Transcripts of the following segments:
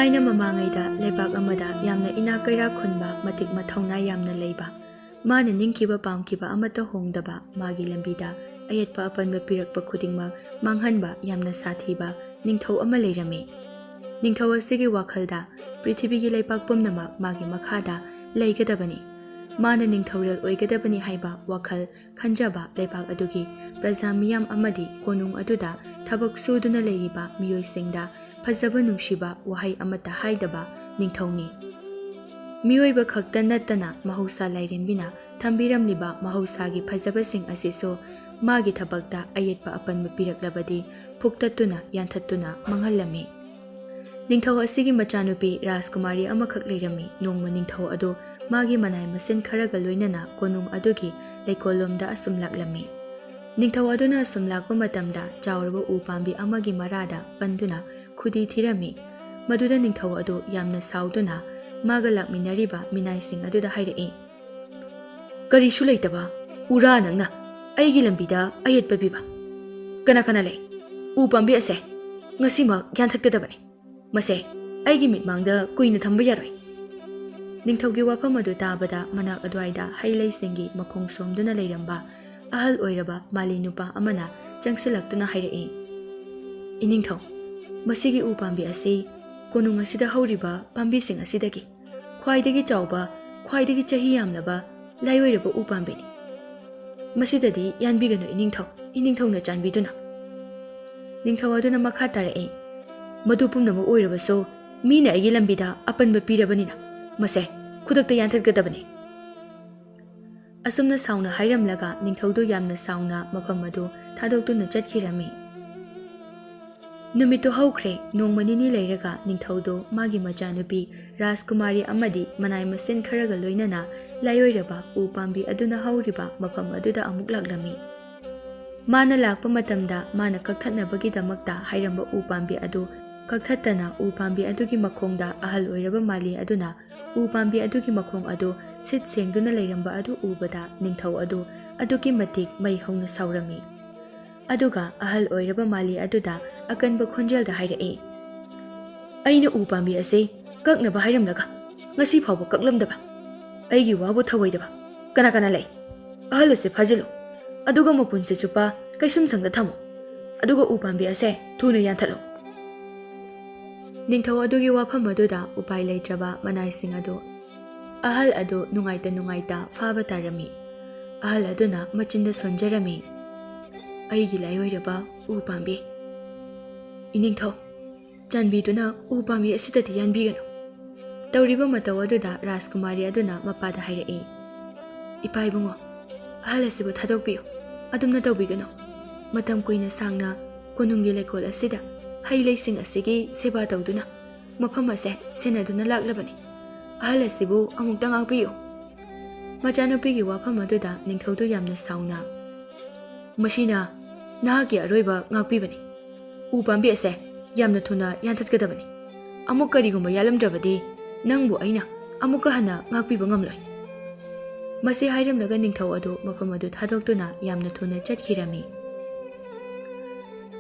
ꯊꯥꯏꯅ ꯃꯃꯥꯡꯉꯩꯗ ꯂꯩꯕꯥꯛ ꯑꯃꯗ ꯌꯥꯝꯅ ꯏꯅꯥꯛ ꯀꯩꯔꯥꯛ ꯈꯨꯟꯕ ꯃꯇꯤꯛ ꯃꯊꯧꯅꯥ ꯌꯥꯝꯅ ꯂꯩꯕ, ꯃꯥꯅ ꯅꯤꯡꯈꯤꯕ ꯄꯥꯝꯈꯤꯕ ꯑꯃꯠꯇ ꯍꯣꯡꯗꯕ, ꯃꯥꯒꯤ ꯂꯝꯕꯤꯗ ꯑꯌꯦꯠꯄ ꯑꯄꯟꯕ ꯄꯤꯔꯛꯄ ꯈꯨꯗꯤꯡꯃꯛ ꯃꯥꯡꯍꯟꯕ ꯌꯥꯝꯅ ꯁꯥꯊꯤꯕ ꯅꯤꯡꯊꯧ ꯑꯃ ꯂꯩꯔꯝꯃꯤ꯫ ꯅꯤꯡꯊꯧ ꯑꯁꯤꯒꯤ ꯋꯥꯈꯜꯗ ꯄ꯭ꯔꯤꯊꯤꯕꯤꯒꯤ ꯂꯩꯕꯥꯛ ꯄꯨꯝꯅꯃꯛ ꯃꯥꯒꯤ ꯃꯈꯥꯗ ꯂꯩꯒꯗꯕꯅꯤ, ꯃꯥꯅ ꯅꯤꯡꯊꯧꯔꯦꯜ ꯑꯣꯏꯒꯗꯕꯅꯤ ꯍꯥꯏꯕ ꯋꯥꯈꯜ ꯈꯟꯖꯕ ꯂꯩꯕꯥꯛ ꯑꯗꯨꯒꯤ ꯄ꯭ꯔꯖꯥ ꯃꯤꯌꯥꯝ ꯑꯃꯗꯤ ꯀꯣꯅꯨꯡ ꯑꯗꯨꯗ ꯊꯕꯛ ꯁꯨꯗꯨꯅ ꯂꯩꯔꯤꯕ ꯃꯤꯑꯣꯏꯁꯤꯡꯗ ꯐꯖꯕ ꯅꯨꯡꯁꯤꯕ ꯋꯥꯍꯩ ꯑꯃꯠꯇ ꯍꯥꯏꯗꯕ ꯅꯤꯡꯊꯧꯅꯤ꯫ ꯃꯤꯑꯣꯏꯕ ꯈꯛꯇ ꯅꯠꯇꯅ ꯃꯍꯧꯁꯥ ꯂꯥꯏꯔꯦꯝꯕꯤꯅ ꯊꯝꯕꯤꯔꯝꯂꯤꯕ ꯃꯍꯧꯁꯥꯒꯤ ꯐꯖꯕꯁꯤꯡ ꯑꯁꯤꯁꯨ ꯑꯃꯒꯤ ꯊꯕꯛꯇ ꯑꯌꯦꯠꯄ ꯑꯄꯟꯕ ꯄꯤꯔꯛꯂꯕꯗꯤ ꯐꯨꯛꯇꯠꯇꯨꯅ ꯌꯥꯟꯊꯠꯇꯨꯅ ꯃꯥꯡꯍꯜꯂꯝꯃꯤ꯫ ꯅꯤꯡꯊꯧ ꯑꯁꯤꯒꯤ ꯃꯆꯥꯅꯨꯄꯤ ꯔꯥꯖꯀꯨꯃꯥꯔꯤ ꯑꯃꯈꯛ ꯂꯩꯔꯝꯃꯤ꯫ ꯅꯣꯡꯃ ꯅꯤꯡꯊꯧ ꯑꯗꯨ ꯃꯥꯒꯤ ꯃꯅꯥꯏ ꯃꯁꯤꯟ ꯈꯔꯒ ꯂꯣꯏꯅꯅ ꯀꯣꯅꯨꯡ ꯑꯗꯨꯒꯤ ꯂꯩꯀꯣꯜꯂꯣꯝꯗ ꯑꯁꯨꯝ ꯂꯥꯛꯂꯝꯃꯤ꯫ ꯅꯤꯡꯊꯧ ꯑꯗꯨꯅ ꯑꯁꯨꯝ ꯂꯥꯛꯄ ꯃꯇꯝꯗ ꯆꯥꯎꯔꯕ ꯎ ꯄꯥꯝꯕꯤ ꯑꯃꯒꯤ ꯃꯔꯥꯗ ꯄꯟꯗꯨꯅ ꯈꯨꯗꯤ ꯊꯤꯔꯝꯃꯤ꯫ ꯃꯗꯨꯗ ꯅꯤꯡꯊꯧ ꯑꯗꯨ ꯌꯥꯝꯅ ꯁꯥꯎꯗꯨꯅ ꯃꯥꯒ ꯂꯥꯛꯃꯤꯟꯅꯔꯤꯕ ꯃꯤꯅꯥꯏꯁꯤꯡ ꯑꯗꯨꯗ ꯍꯥꯏꯔꯛꯏ, "ꯀꯔꯤꯁꯨ ꯂꯩꯇꯕ ꯎꯔꯥ ꯅꯪꯅ ꯑꯩꯒꯤ ꯂꯝꯕꯤꯗ ꯑꯌꯦꯠꯄ ꯄꯤꯕ? ꯀꯅꯥ ꯀꯅꯥ ꯂꯩ? ꯎ ꯄꯥꯝꯕꯤ ꯑꯁꯦ ꯉꯁꯤꯃꯛ ꯌꯥꯟꯊꯠꯀꯗꯕꯅꯤ, ꯃꯁꯦ ꯑꯩꯒꯤ ꯃꯤꯠꯃꯥꯡꯗ ꯀꯨꯏꯅ ꯊꯝꯕ ꯌꯥꯔꯣꯏ"꯫ ꯅꯤꯡꯊꯧꯒꯤ ꯋꯥꯐꯝ ꯑꯗꯨ ꯇꯥꯕꯗ ꯃꯅꯥꯛ ꯑꯗꯨꯋꯥꯏꯗ ꯍꯩ ꯂꯩꯁꯤꯡꯒꯤ ꯃꯈꯣꯡ ꯁꯣꯝꯗꯨꯅ ꯂꯩꯔꯝꯕ ꯑꯍꯜ ꯑꯣꯏꯔꯕ ꯃꯥꯂꯤ ꯅꯨꯄꯥ ꯑꯃꯅ ꯆꯪꯁꯤꯜꯂꯛꯇꯨꯅ ꯍꯥꯏꯔꯛꯏ, "ꯏꯅꯤꯡꯊꯧ, ꯃꯁꯤꯒꯤ ꯎ ꯄꯥꯝꯕꯤ ꯑꯁꯤ ꯀꯣꯅꯨꯡ ꯑꯁꯤꯗ ꯍꯧꯔꯤꯕ ꯄꯥꯝꯕꯤꯁꯤꯡ ꯑꯁꯤꯗꯒꯤ ꯈ꯭ꯋꯥꯏꯗꯒꯤ ꯆꯥꯎꯕ, ꯈ꯭ꯋꯥꯏꯗꯒꯤ ꯆꯍꯤ ꯌꯥꯝꯂꯕ ꯂꯥꯏꯑꯣꯏꯔꯕ ꯎ ꯄꯥꯝꯕꯤꯅꯤ꯫ ꯃꯁꯤꯗꯗꯤ ꯌꯥꯟꯕꯤꯒꯅꯨ ꯏꯅꯤꯡꯊꯧ, ꯏꯅꯤꯡꯊꯧꯅ ꯆꯥꯟꯕꯤꯗꯨꯅ"꯫ ꯅꯤꯡꯊꯧ ꯑꯗꯨꯅ ꯃꯈꯥ ꯇꯥꯔꯛꯏ, "ꯃꯗꯨ ꯄꯨꯝꯅꯃꯛ ꯑꯣꯏꯔꯕꯁꯨ ꯃꯤꯅ ꯑꯩꯒꯤ ꯂꯝꯕꯤꯗ ꯑꯄꯟꯕ ꯄꯤꯔꯕꯅꯤꯅ ꯃꯁꯦ ꯈꯨꯗꯛꯇ ꯌꯥꯟꯊꯠꯀꯗꯕꯅꯤ"꯫ ꯑꯁꯨꯝꯅ ꯁꯥꯎꯅ ꯍꯥꯏꯔꯝꯂꯒ ꯅꯤꯡꯊꯧꯗꯨ ꯌꯥꯝꯅ ꯁꯥꯎꯅ ꯃꯐꯝ ꯑꯗꯨ ꯊꯥꯗꯣꯛꯇꯨꯅ ꯆꯠꯈꯤꯔꯝꯃꯤ꯫ ꯅꯨꯃꯤꯠꯇꯨ ꯍꯧꯈ꯭ꯔꯦ꯫ ꯅꯣꯡꯃ ꯅꯤꯅꯤ ꯂꯩꯔꯒ ꯅꯤꯡꯊꯧꯗꯨ ꯃꯥꯒꯤ ꯃꯆꯥꯅꯨꯄꯤ ꯔꯥꯖꯀꯨꯃꯥꯔꯤ ꯑꯃꯗꯤ ꯃꯅꯥꯏ ꯃꯁꯤꯟ ꯈꯔꯒ ꯂꯣꯏꯅꯅ ꯂꯥꯏꯑꯣꯏꯔꯕ ꯎ ꯄꯥꯝꯕꯤ ꯑꯗꯨꯅ ꯍꯧꯔꯤꯕ ꯃꯐꯝ ꯑꯗꯨꯗ ꯑꯃꯨꯛ ꯂꯥꯛꯂꯝꯃꯤ꯫ ꯃꯥꯅ ꯂꯥꯛꯄ ꯃꯇꯝꯗ ꯃꯥꯅ ꯀꯛꯊꯠꯅꯕꯒꯤꯗꯃꯛꯇ ꯍꯥꯏꯔꯝꯕ ꯎ ꯄꯥꯝꯕꯤ ꯑꯗꯨ ꯀꯛꯊꯠꯇꯅ ꯎ ꯄꯥꯝꯕꯤ ꯑꯗꯨꯒꯤ ꯃꯈꯣꯡꯗ ꯑꯍꯜ ꯑꯣꯏꯔꯕ ꯃꯥꯂꯤ ꯑꯗꯨꯅ ꯎ ꯄꯥꯝꯕꯤ ꯑꯗꯨꯒꯤ ꯃꯈꯣꯡ ꯑꯗꯨ ꯁꯤꯠ ꯁꯦꯡꯗꯨꯅ ꯂꯩꯔꯝꯕ ꯑꯗꯨ ꯎꯕꯗ ꯅꯤꯡꯊꯧ ꯑꯗꯨ ꯑꯗꯨꯛꯀꯤ ꯃꯇꯤꯛ ꯃꯩ ꯍꯧꯅ ꯁꯥꯎꯔꯝꯃꯤ꯫ ꯑꯗꯨꯒ ꯑꯍꯜ ꯑꯣꯏꯔꯕ ꯃꯥꯂꯤ ꯑꯗꯨꯗ ꯑꯀꯟꯕ ꯈꯣꯟꯖꯦꯜꯗ ꯍꯥꯏꯔꯛꯏ, "ꯑꯩꯅ ꯎ ꯄꯥꯝꯕꯤ ꯑꯁꯤ ꯀꯛꯅꯕ ꯍꯥꯏꯔꯝꯂꯒ ꯉꯁꯤ ꯐꯥꯎꯕ ꯀꯛꯂꯝꯗꯕ, ꯑꯩꯒꯤ ꯋꯥꯕꯨ ꯊꯧꯑꯣꯏꯗꯕ ꯀꯅꯥ ꯀꯅꯥ ꯂꯩ? ꯑꯍꯜ ꯑꯁꯤ ꯐꯥꯖꯤꯜꯂꯨ, ꯑꯗꯨꯒ ꯃꯄꯨꯟꯁꯤ ꯆꯨꯞꯄ ꯀꯩꯁꯨꯝꯁꯪꯗ ꯊꯝꯃꯨ, ꯑꯗꯨꯒ ꯎ ꯄꯥꯝꯕꯤ ꯑꯁꯦ ꯊꯨꯅ ꯌꯥꯟꯊꯠꯂꯨ"꯫ ꯅꯤꯡꯊꯧ ꯑꯗꯨꯒꯤ ꯋꯥꯐꯝ ꯑꯗꯨꯗ ꯎꯄꯥꯏ ꯂꯩꯇ꯭ꯔꯕ ꯃꯅꯥꯏꯁꯤꯡ ꯑꯗꯨ ꯑꯍꯜ ꯑꯗꯨ ꯅꯨꯡꯉꯥꯏꯇ ꯐꯥꯕ ꯇꯥꯔꯝꯃꯤ꯫ ꯑꯍꯜ ꯑꯗꯨꯅ ꯃꯆꯤꯟꯗ ꯁꯣꯟꯖꯔꯝꯃꯤ, "ꯑꯩꯒꯤ ꯂꯥꯏꯑꯣꯏꯔꯕ ꯎ ꯄꯥꯝꯕꯤ, ꯏꯅꯤꯡꯊꯧ, ꯆꯥꯟꯕꯤꯗꯨꯅ ꯎ ꯄꯥꯝꯕꯤ ꯑꯁꯤꯗꯗꯤ ꯌꯥꯟꯕꯤꯒꯅꯨ"꯫ ꯇꯧꯔꯤꯕ ꯃꯇꯧ ꯑꯗꯨꯗ ꯔꯥꯖꯀꯨꯃꯥꯔꯤ ꯑꯗꯨꯅ ꯃꯄꯥꯗ ꯍꯥꯏꯔꯛꯏ, "ꯏꯄꯥ ꯏꯕꯨꯡꯉꯣ, ꯑꯍꯜ ꯑꯁꯤꯕꯨ ꯊꯥꯗꯣꯛꯄꯤꯌꯨ, ꯑꯗꯨꯝꯅ ꯇꯧꯕꯤꯒꯅꯨ꯫ ꯃꯇꯝ ꯀꯨꯏꯅ ꯁꯥꯡꯅ ꯀꯣꯅꯨꯡꯒꯤ ꯂꯩꯀꯣꯜ ꯑꯁꯤꯗ ꯍꯩ ꯂꯩꯁꯤꯡ ꯑꯁꯤꯒꯤ ꯁꯦꯕꯥ ꯇꯧꯗꯨꯅ ꯃꯐꯝ ꯑꯁꯦ ꯁꯦꯟꯅꯗꯨꯅ ꯂꯥꯛꯂꯕꯅꯤ, ꯑꯍꯜ ꯑꯁꯤꯕꯨ ꯑꯃꯨꯛꯇ ꯉꯥꯛꯄꯤꯌꯨ"꯫ ꯃꯆꯥꯅꯨꯄꯤꯒꯤ ꯋꯥꯐꯝ ꯑꯗꯨꯗ ꯅꯤꯡꯊꯧꯗꯨ ꯌꯥꯝꯅ ꯁꯥꯎꯅ, "ꯃꯁꯤꯅ ꯅꯍꯥꯛꯀꯤ ꯑꯔꯣꯏꯕ ꯉꯥꯛꯄꯤꯕꯅꯤ, ꯎ ꯄꯥꯝꯕꯤ ꯑꯁꯦ ꯌꯥꯝꯅ ꯊꯨꯅ ꯌꯥꯟꯊꯠꯀꯗꯕꯅꯤ, ꯑꯃꯨꯛ ꯀꯔꯤꯒꯨꯝꯕ ꯌꯥꯜꯂꯝꯗ꯭ꯔꯕꯗꯤ ꯅꯪꯕꯨ ꯑꯩꯅ ꯑꯃꯨꯛꯀ ꯍꯟꯅ ꯉꯥꯛꯄꯤꯕ ꯉꯝꯂꯣꯏ"꯫ ꯃꯁꯤ ꯍꯥꯏꯔꯝꯂꯒ ꯅꯤꯡꯊꯧ ꯑꯗꯨ ꯃꯐꯝ ꯑꯗꯨ ꯊꯥꯗꯣꯛꯇꯨꯅ ꯌꯥꯝꯅ ꯊꯨꯅ ꯆꯠꯈꯤꯔꯝꯃꯤ꯫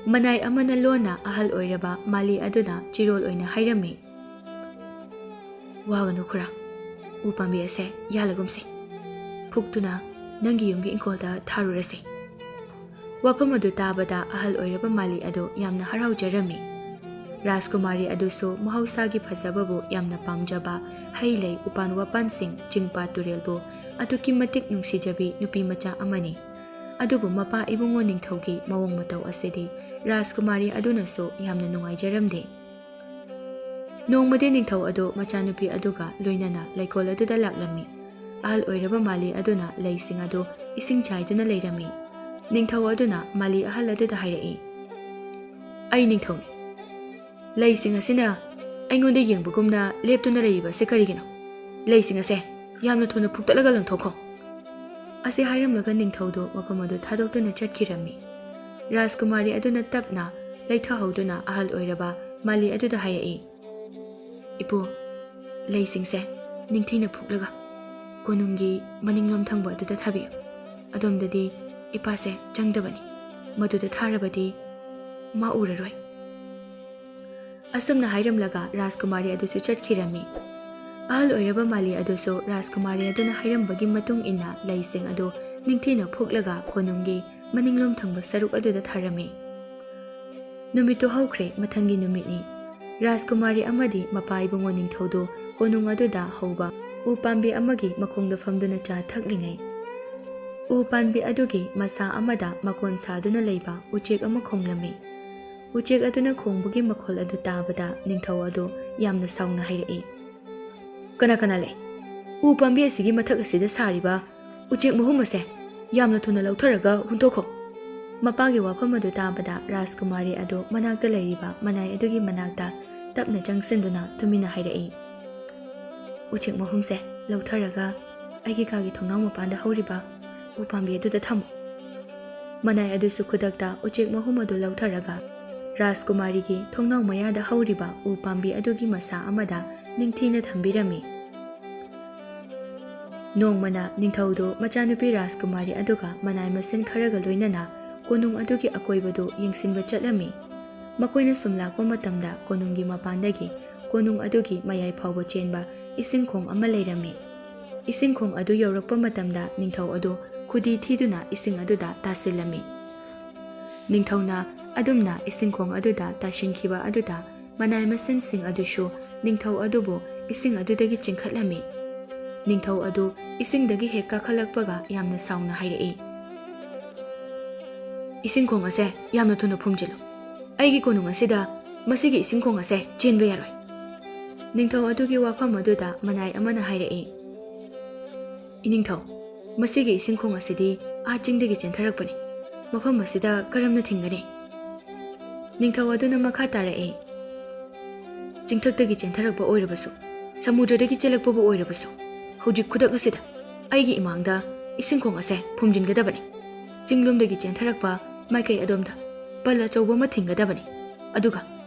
ꯃꯅꯥꯏ ꯑꯃꯅ ꯂꯣꯟꯅ ꯑꯍꯜ ꯑꯣꯏꯔꯕ ꯃꯥꯂꯤ ꯑꯗꯨꯅ ꯆꯤꯔꯣꯜ ꯑꯣꯏꯅ ꯍꯥꯏꯔꯝꯃꯤ, "ꯋꯥꯒꯅꯨ ꯈꯨꯔꯥ, ꯎ ꯄꯥꯝꯕꯤ ꯑꯁꯦ ꯌꯥꯜꯂꯒꯨꯝꯁꯤ, ꯐꯨꯛꯇꯨꯅ ꯅꯪꯒꯤ ꯌꯨꯝꯒꯤ ꯏꯪꯈꯣꯜꯗ ꯊꯥꯔꯨꯔꯁꯤ"꯫ ꯋꯥꯐꯝ ꯑꯗꯨ ꯇꯥꯕꯗ ꯑꯍꯜ ꯑꯣꯏꯔꯕ ꯃꯥꯂꯤ ꯑꯗꯨ ꯌꯥꯝꯅ ꯍꯔꯥꯎꯖꯔꯝꯃꯤ꯫ ꯔꯥꯖꯀꯨꯃꯥꯔꯤ ꯑꯗꯨꯁꯨ ꯃꯍꯧꯁꯥꯒꯤ ꯐꯖꯕꯕꯨ ꯌꯥꯝꯅ ꯄꯥꯝꯖꯕ, ꯍꯩ ꯂꯩ ꯎꯄꯥꯟ ꯋꯥꯄꯥꯟꯁꯤꯡ, ꯆꯤꯡ ꯄꯥꯠ ꯇꯨꯔꯦꯜꯕꯨ ꯑꯗꯨꯛꯀꯤ ꯃꯇꯤꯛ ꯅꯨꯡꯁꯤꯖꯕꯤ ꯅꯨꯄꯤ ꯃꯆꯥ ꯑꯃꯅꯤ꯫ ꯑꯗꯨꯕꯨ ꯃꯄꯥ ꯏꯕꯨꯡꯉꯣ ꯅꯤꯡꯊꯧꯒꯤ ꯃꯑꯣꯡ ꯃꯇꯧ ꯑꯁꯤꯗꯤ ꯔꯥꯖꯀꯨꯃꯥꯔꯤ ꯑꯗꯨꯅꯁꯨ ꯌꯥꯝꯅ ꯅꯨꯡꯉꯥꯏꯖꯔꯝꯗꯦ꯫ ꯅꯣꯡꯃꯗꯤ ꯅꯤꯡꯊꯧ ꯑꯗꯨ ꯃꯆꯥꯅꯨꯄꯤ ꯑꯗꯨꯒ ꯂꯣꯏꯅꯅ ꯂꯩꯀꯣꯜ ꯑꯗꯨꯗ ꯂꯥꯛꯂꯝꯃꯤ꯫ ꯑꯍꯜ ꯑꯣꯏꯔꯕ ꯃꯥꯂꯤ ꯑꯗꯨꯅ ꯂꯩꯁꯤꯡ ꯑꯗꯨ ꯏꯁꯤꯡ ꯆꯥꯏꯗꯨꯅ ꯂꯩꯔꯝꯃꯤ꯫ ꯅꯤꯡꯊꯧ ꯑꯗꯨꯅ ꯃꯥꯂꯤ ꯑꯍꯜ ꯑꯗꯨꯗ ꯍꯥꯏꯔꯛꯏ, "ꯑꯩ ꯅꯤꯡꯊꯧꯅꯤ, ꯂꯩꯁꯤꯡ ꯑꯁꯤꯅ ꯑꯩꯉꯣꯟꯗ ꯌꯦꯡꯕꯒꯨꯝꯅ ꯂꯦꯞꯇꯨꯅ ꯂꯩꯔꯤꯕꯁꯦ ꯀꯔꯤꯒꯤꯅꯣ? ꯂꯩꯁꯤꯡ ꯑꯁꯦ ꯌꯥꯝꯅ ꯊꯨꯅ ꯐꯨꯛꯇꯠꯂꯒ ꯂꯪꯊꯣꯛꯈꯣ"꯫ ꯑꯁꯤ ꯍꯥꯏꯔꯝꯂꯒ ꯅꯤꯡꯊꯧꯗꯨ ꯃꯐꯝ ꯑꯗꯨ ꯊꯥꯗꯣꯛꯇꯨꯅ ꯆꯠꯈꯤꯔꯝꯃꯤ꯫ ꯔꯥꯖꯀꯨꯃꯥꯔꯤ ꯑꯗꯨꯅ ꯇꯞꯅ ꯂꯩꯊꯍꯧꯗꯨꯅ ꯑꯍꯜ ꯑꯣꯏꯔꯕ ꯃꯥꯂꯤ ꯑꯗꯨꯗ ꯍꯥꯏꯔꯛꯏ, "ꯏꯄꯨ, ꯂꯩꯁꯤꯡꯁꯦ ꯅꯤꯡꯊꯤꯅ ꯐꯨꯛꯂꯒ ꯀꯣꯅꯨꯡꯒꯤ ꯃꯅꯤꯡꯂꯣꯝ ꯊꯪꯕ ꯑꯗꯨꯗ ꯊꯥꯕꯤꯌꯨ, ꯑꯗꯣꯝꯗꯗꯤ ꯏꯄꯥꯁꯦ ꯆꯪꯗꯕꯅꯤ, ꯃꯗꯨꯗ ꯊꯥꯔꯕꯗꯤ ꯃꯥ ꯎꯔꯔꯣꯏ"꯫ ꯑꯁꯨꯝꯅ ꯍꯥꯏꯔꯝꯂꯒ ꯔꯥꯖꯀꯨꯃꯥꯔꯤ ꯑꯗꯨꯁꯨ ꯆꯠꯈꯤꯔꯝꯃꯤ꯫ ꯑꯍꯜ ꯑꯣꯏꯔꯕ ꯃꯥꯂꯤ ꯑꯗꯨꯁꯨ ꯔꯥꯖꯀꯨꯃꯥꯔꯤ ꯑꯗꯨꯅ ꯍꯥꯏꯔꯝꯕꯒꯤ ꯃꯇꯨꯡ ꯏꯟꯅ ꯂꯩꯁꯤꯡ ꯑꯗꯨ ꯅꯤꯡꯊꯤꯅ ꯐꯨꯛꯂꯒ ꯀꯣꯅꯨꯡꯒꯤ ꯃꯅꯤꯡꯂꯣꯝ ꯊꯪꯕ ꯁꯔꯨꯛ ꯑꯗꯨꯗ ꯊꯥꯔꯝꯃꯤ꯫ ꯅꯨꯃꯤꯠꯇꯨ ꯍꯧꯈ꯭ꯔꯦ꯫ ꯃꯊꯪꯒꯤ ꯅꯨꯃꯤꯠꯅꯤ꯫ ꯔꯥꯖꯀꯨꯃꯥꯔꯤ ꯑꯃꯗꯤ ꯃꯄꯥ ꯏꯕꯨꯡꯉꯣ ꯅꯤꯡꯊꯧꯗꯨ ꯀꯣꯅꯨꯡ ꯑꯗꯨꯗ ꯍꯧꯕ ꯎ ꯄꯥꯝꯕꯤ ꯑꯃꯒꯤ ꯃꯈꯣꯡꯗ ꯐꯝꯗꯨꯅ ꯆꯥ ꯊꯛꯂꯤꯉꯩ ꯎ ꯄꯥꯝꯕꯤ ꯑꯗꯨꯒꯤ ꯃꯁꯥ ꯑꯃꯗ ꯃꯀꯣꯟ ꯁꯥꯗꯨꯅ ꯂꯩꯕ ꯎꯆꯦꯛ ꯑꯃ ꯈꯣꯡꯂꯝꯃꯤ꯫ ꯎꯆꯦꯛ ꯑꯗꯨꯅ ꯈꯣꯡꯕꯒꯤ ꯃꯈꯣꯜ ꯑꯗꯨ ꯇꯥꯕꯗ ꯅꯤꯡꯊꯧ ꯑꯗꯨ ꯌꯥꯝꯅ ꯁꯥꯎꯅ ꯍꯥꯏꯔꯛꯏ꯫ "ꯀꯅꯥ ꯀꯅꯥ ꯂꯩ? ꯎ ꯄꯥꯝꯕꯤ ꯑꯁꯤꯒꯤ ꯃꯊꯛ ꯑꯁꯤꯗ ꯁꯥꯔꯤꯕ ꯎꯆꯦꯛ ꯃꯍꯨꯝ ꯑꯁꯦ ꯌꯥꯝꯅ ꯊꯨꯅ ꯂꯧꯊꯔꯒ ꯍꯨꯟꯇꯣꯛꯈꯣ." ꯃꯄꯥꯒꯤ ꯋꯥꯐꯝ ꯑꯗꯨ ꯇꯥꯕꯗ ꯔꯥꯖꯀꯨꯃꯥꯔꯤ ꯑꯗꯨ ꯃꯅꯥꯛꯇ ꯂꯩꯔꯤꯕ ꯃꯅꯥꯏ ꯑꯗꯨꯒꯤ ꯃꯅꯥꯛꯇ ꯇꯞꯅ ꯆꯪꯁꯤꯟꯗꯨꯅ ꯇꯨꯃꯤꯟꯅ ꯍꯥꯏꯔꯛꯏ꯫ "ꯎꯆꯦꯛ ꯃꯍꯨꯝꯁꯦ ꯂꯧꯊꯔꯒ ꯑꯩꯒꯤ ꯀꯥꯒꯤ ꯊꯣꯡꯅꯥꯎ ꯃꯄꯥꯟꯗ ꯍꯧꯔꯤꯕ ꯎ ꯄꯥꯝꯕꯤ ꯑꯗꯨꯗ ꯊꯝꯃꯨ." ꯃꯅꯥꯏ ꯑꯗꯨꯁꯨ ꯈꯨꯗꯛꯇ ꯎꯆꯦꯛ ꯃꯍꯨꯝ ꯑꯗꯨ ꯂꯧꯊꯔꯒ ꯔꯥꯖꯀꯨꯃꯥꯔꯤꯒꯤ ꯊꯣꯡꯅꯥꯎ ꯃꯌꯥꯗ ꯍꯧꯔꯤꯕ ꯎ ꯄꯥꯝꯕꯤ ꯑꯗꯨꯒꯤ ꯃꯁꯥ ꯑꯃꯗ ꯅꯤꯡꯊꯤꯅ ꯊꯝꯕꯤꯔꯝꯃꯤ꯫ ꯅꯣꯡꯃꯅ ꯅꯤꯡꯊꯧꯗꯨ ꯃꯆꯥꯅꯨꯄꯤ ꯔꯥꯖꯀꯨꯃꯥꯔꯤ ꯑꯗꯨꯒ ꯃꯅꯥꯏ ꯃꯁꯤꯟ ꯈꯔꯒ ꯂꯣꯏꯅꯅ ꯀꯣꯅꯨꯡ ꯑꯗꯨꯒꯤ ꯑꯀꯣꯏꯕꯗꯨ ꯌꯦꯡꯁꯤꯟꯕ ꯆꯠꯂꯝꯃꯤ꯫ ꯃꯈꯣꯏꯅ ꯁꯨꯝ ꯂꯥꯛꯄ ꯃꯇꯝꯗ ꯀꯣꯅꯨꯡꯒꯤ ꯃꯄꯥꯟꯗꯒꯤ ꯀꯣꯅꯨꯡ ꯑꯗꯨꯒꯤ ꯃꯌꯥꯏ ꯐꯥꯎꯕ ꯆꯦꯟꯕ ꯏꯁꯤꯡꯈꯣꯡ ꯑꯃ ꯂꯩꯔꯝꯃꯤ꯫ ꯏꯁꯤꯡꯈꯣꯡ ꯑꯗꯨ ꯌꯧꯔꯛꯄ ꯃꯇꯝꯗ ꯅꯤꯡꯊꯧ ꯑꯗꯨ ꯈꯨꯗꯤ ꯊꯤꯗꯨꯅ ꯏꯁꯤꯡ ꯑꯗꯨꯗ ꯇꯥꯁꯤꯜꯂꯝꯃꯤ꯫ ꯅꯤꯡꯊꯧꯅ ꯑꯗꯨꯝꯅ ꯏꯁꯤꯡꯈꯣꯡ ꯑꯗꯨꯗ ꯇꯥꯁꯤꯟꯈꯤꯕ ꯑꯗꯨꯗ ꯃꯅꯥꯏ ꯃꯁꯤꯟꯁꯤꯡ ꯑꯗꯨꯁꯨ ꯅꯤꯡꯊꯧ ꯑꯗꯨꯕꯨ ꯏꯁꯤꯡ ꯑꯗꯨꯗꯒꯤ ꯆꯤꯡꯈꯠꯂꯝꯃꯤ꯫ ꯅꯤꯡꯊꯧ ꯑꯗꯨ ꯏꯁꯤꯡꯗꯒꯤ ꯍꯦꯛ ꯀꯥꯈꯠꯂꯛꯄꯒ ꯌꯥꯝꯅ ꯁꯥꯎꯅ ꯍꯥꯏꯔꯛꯏ꯫ "ꯏꯁꯤꯡꯈꯣꯡ ꯑꯁꯦ ꯌꯥꯝꯅ ꯊꯨꯅ ꯐꯨꯝꯖꯤꯜꯂꯨ꯫ ꯑꯩꯒꯤ ꯀꯣꯅꯨꯡ ꯑꯁꯤꯗ ꯃꯁꯤꯒꯤ ꯏꯁꯤꯡꯈꯣꯡ ꯑꯁꯦ ꯆꯦꯟꯕ ꯌꯥꯔꯣꯏ." ꯅꯤꯡꯊꯧ ꯑꯗꯨꯒꯤ ꯋꯥꯐꯝ ꯑꯗꯨꯗ ꯃꯅꯥꯏ ꯑꯃꯅ ꯍꯥꯏꯔꯛꯏ꯫ "ꯏꯅꯤꯡꯊꯧ, ꯃꯁꯤꯒꯤ ꯏꯁꯤꯡꯈꯣꯡ ꯑꯁꯤꯗꯤ ꯆꯤꯡꯗꯒꯤ ꯆꯦꯟꯊꯔꯛꯄꯅꯤ꯫ ꯃꯐꯝ ꯑꯁꯤꯗ ꯀꯔꯝꯅ ꯊꯤꯡꯒꯅꯤ?" ꯅꯤꯡꯊꯧ ꯑꯗꯨꯅ ꯃꯈꯥ ꯇꯥꯔꯛꯏ꯫ "ꯆꯤꯡꯊꯛꯇꯒꯤ ꯆꯦꯟꯊꯔꯛꯄ ꯑꯣꯏꯔꯕꯁꯨ, ꯁꯃꯨꯗ꯭ꯔꯗꯒꯤ ꯆꯦꯜꯂꯛꯄꯕꯨ ꯑꯣꯏꯔꯕꯁꯨ, ꯍꯧꯖꯤꯛ ꯈꯨꯗꯛ ꯑꯁꯤꯗ ꯑꯩꯒꯤ ꯏꯃꯥꯡꯗ ꯏꯁꯤꯡꯈꯣꯡ ꯑꯁꯦ ꯐꯨꯝꯖꯤꯟꯒꯗꯕꯅꯤ꯫ ꯆꯤꯡꯂꯣꯝꯗꯒꯤ ꯆꯦꯟꯊꯔꯛꯄ ꯃꯥꯏꯀꯩ ꯑꯗꯣꯝꯗ ꯄꯜ ꯑꯆꯧꯕ ꯑꯃ ꯊꯤꯡꯒꯗꯕꯅꯤ꯫ ꯑꯗꯨꯒ